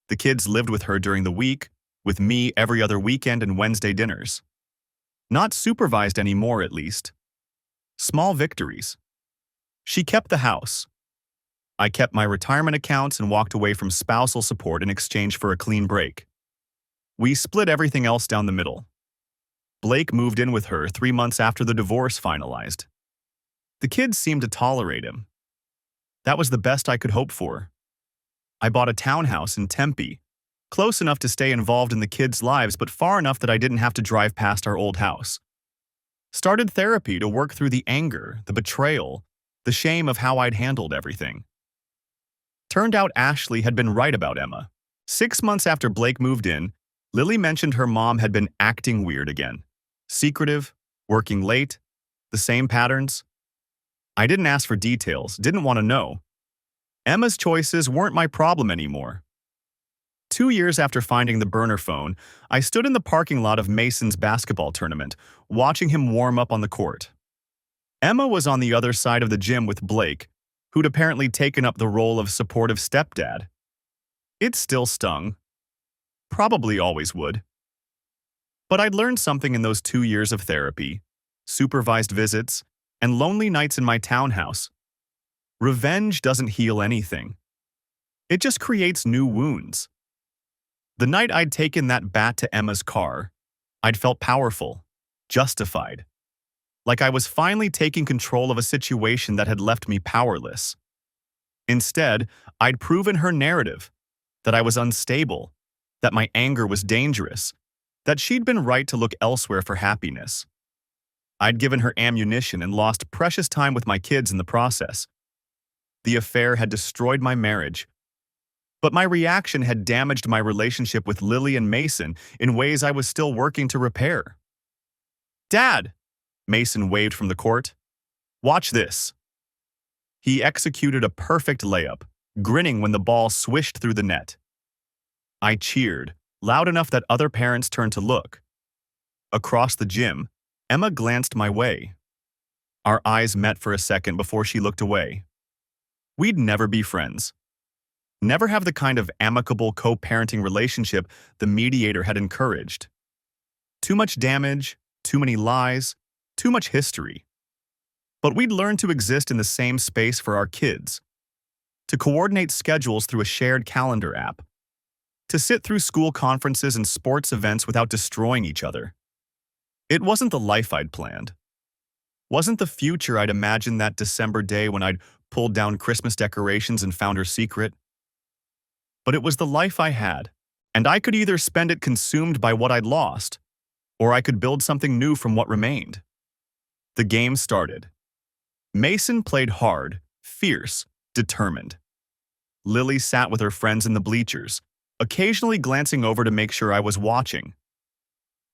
The kids lived with her during the week, with me every other weekend and Wednesday dinners. Not supervised anymore, at least. Small victories. She kept the house. I kept my retirement accounts and walked away from spousal support in exchange for a clean break. We split everything else down the middle. Blake moved in with her 3 months after the divorce finalized. The kids seemed to tolerate him. That was the best I could hope for. I bought a townhouse in Tempe, close enough to stay involved in the kids' lives but far enough that I didn't have to drive past our old house. Started therapy to work through the anger, the betrayal, the shame of how I'd handled everything. Turned out Ashley had been right about Emma. 6 months after Blake moved in, Lily mentioned her mom had been acting weird again. Secretive, working late, the same patterns. I didn't ask for details, didn't want to know. Emma's choices weren't my problem anymore. 2 years after finding the burner phone, I stood in the parking lot of Mason's basketball tournament, watching him warm up on the court. Emma was on the other side of the gym with Blake, who'd apparently taken up the role of supportive stepdad. It still stung. Probably always would. But I'd learned something in those 2 years of therapy, supervised visits, and lonely nights in my townhouse. Revenge doesn't heal anything. It just creates new wounds. The night I'd taken that bat to Emma's car, I'd felt powerful, justified. Like I was finally taking control of a situation that had left me powerless. Instead, I'd proven her narrative, that I was unstable, that my anger was dangerous, that she'd been right to look elsewhere for happiness. I'd given her ammunition and lost precious time with my kids in the process. The affair had destroyed my marriage, but my reaction had damaged my relationship with Lily and Mason in ways I was still working to repair. "Dad!" Mason waved from the court. "Watch this." He executed a perfect layup, grinning when the ball swished through the net. I cheered, loud enough that other parents turned to look. Across the gym, Emma glanced my way. Our eyes met for a second before she looked away. We'd never be friends. Never have the kind of amicable co-parenting relationship the mediator had encouraged. Too much damage, too many lies, too much history. But we'd learned to exist in the same space for our kids, to coordinate schedules through a shared calendar app, to sit through school conferences and sports events without destroying each other. It wasn't the life I'd planned. Wasn't the future I'd imagined that December day when I'd pulled down Christmas decorations and found her secret. But it was the life I had, and I could either spend it consumed by what I'd lost, or I could build something new from what remained. The game started. Mason played hard, fierce, determined. Lily sat with her friends in the bleachers, occasionally glancing over to make sure I was watching.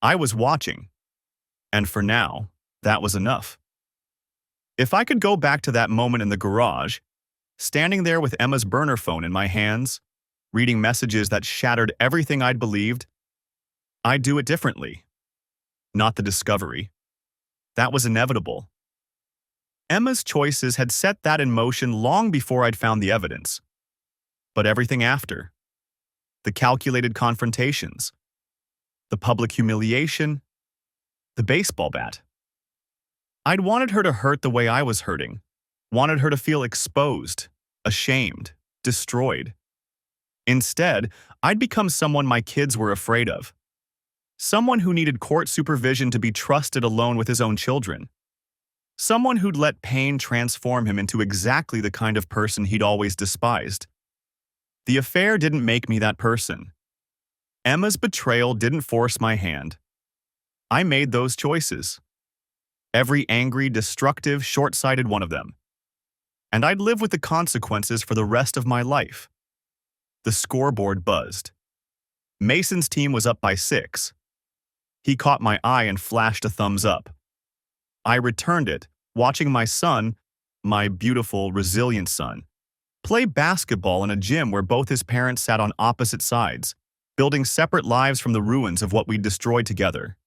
I was watching, and for now, that was enough. If I could go back to that moment in the garage, standing there with Emma's burner phone in my hands, reading messages that shattered everything I'd believed, I'd do it differently. Not the discovery. That was inevitable. Emma's choices had set that in motion long before I'd found the evidence. But everything after, the calculated confrontations, the public humiliation, the baseball bat. I'd wanted her to hurt the way I was hurting, wanted her to feel exposed, ashamed, destroyed. Instead, I'd become someone my kids were afraid of. Someone who needed court supervision to be trusted alone with his own children. Someone who'd let pain transform him into exactly the kind of person he'd always despised. The affair didn't make me that person. Emma's betrayal didn't force my hand. I made those choices. Every angry, destructive, short-sighted one of them. And I'd live with the consequences for the rest of my life. The scoreboard buzzed. Mason's team was up by 6. He caught my eye and flashed a thumbs up. I returned it, watching my son, my beautiful, resilient son, play basketball in a gym where both his parents sat on opposite sides, building separate lives from the ruins of what we'd destroyed together.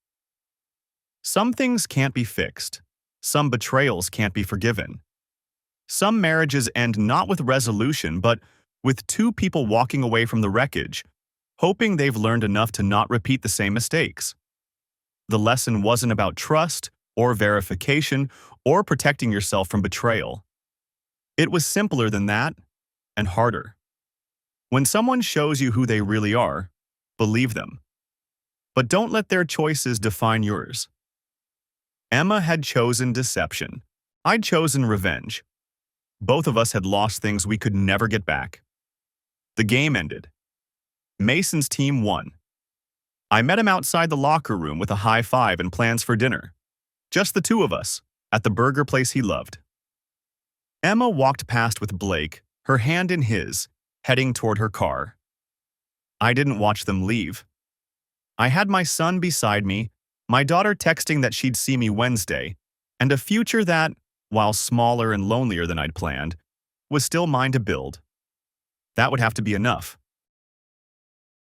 Some things can't be fixed. Some betrayals can't be forgiven. Some marriages end not with resolution, but with two people walking away from the wreckage, hoping they've learned enough to not repeat the same mistakes. The lesson wasn't about trust, or verification, or protecting yourself from betrayal. It was simpler than that, and harder. When someone shows you who they really are, believe them. But don't let their choices define yours. Emma had chosen deception. I'd chosen revenge. Both of us had lost things we could never get back. The game ended. Mason's team won. I met him outside the locker room with a high five and plans for dinner. Just the two of us, at the burger place he loved. Emma walked past with Blake, her hand in his, heading toward her car. I didn't watch them leave. I had my son beside me, my daughter texting that she'd see me Wednesday, and a future that, while smaller and lonelier than I'd planned, was still mine to build. That would have to be enough.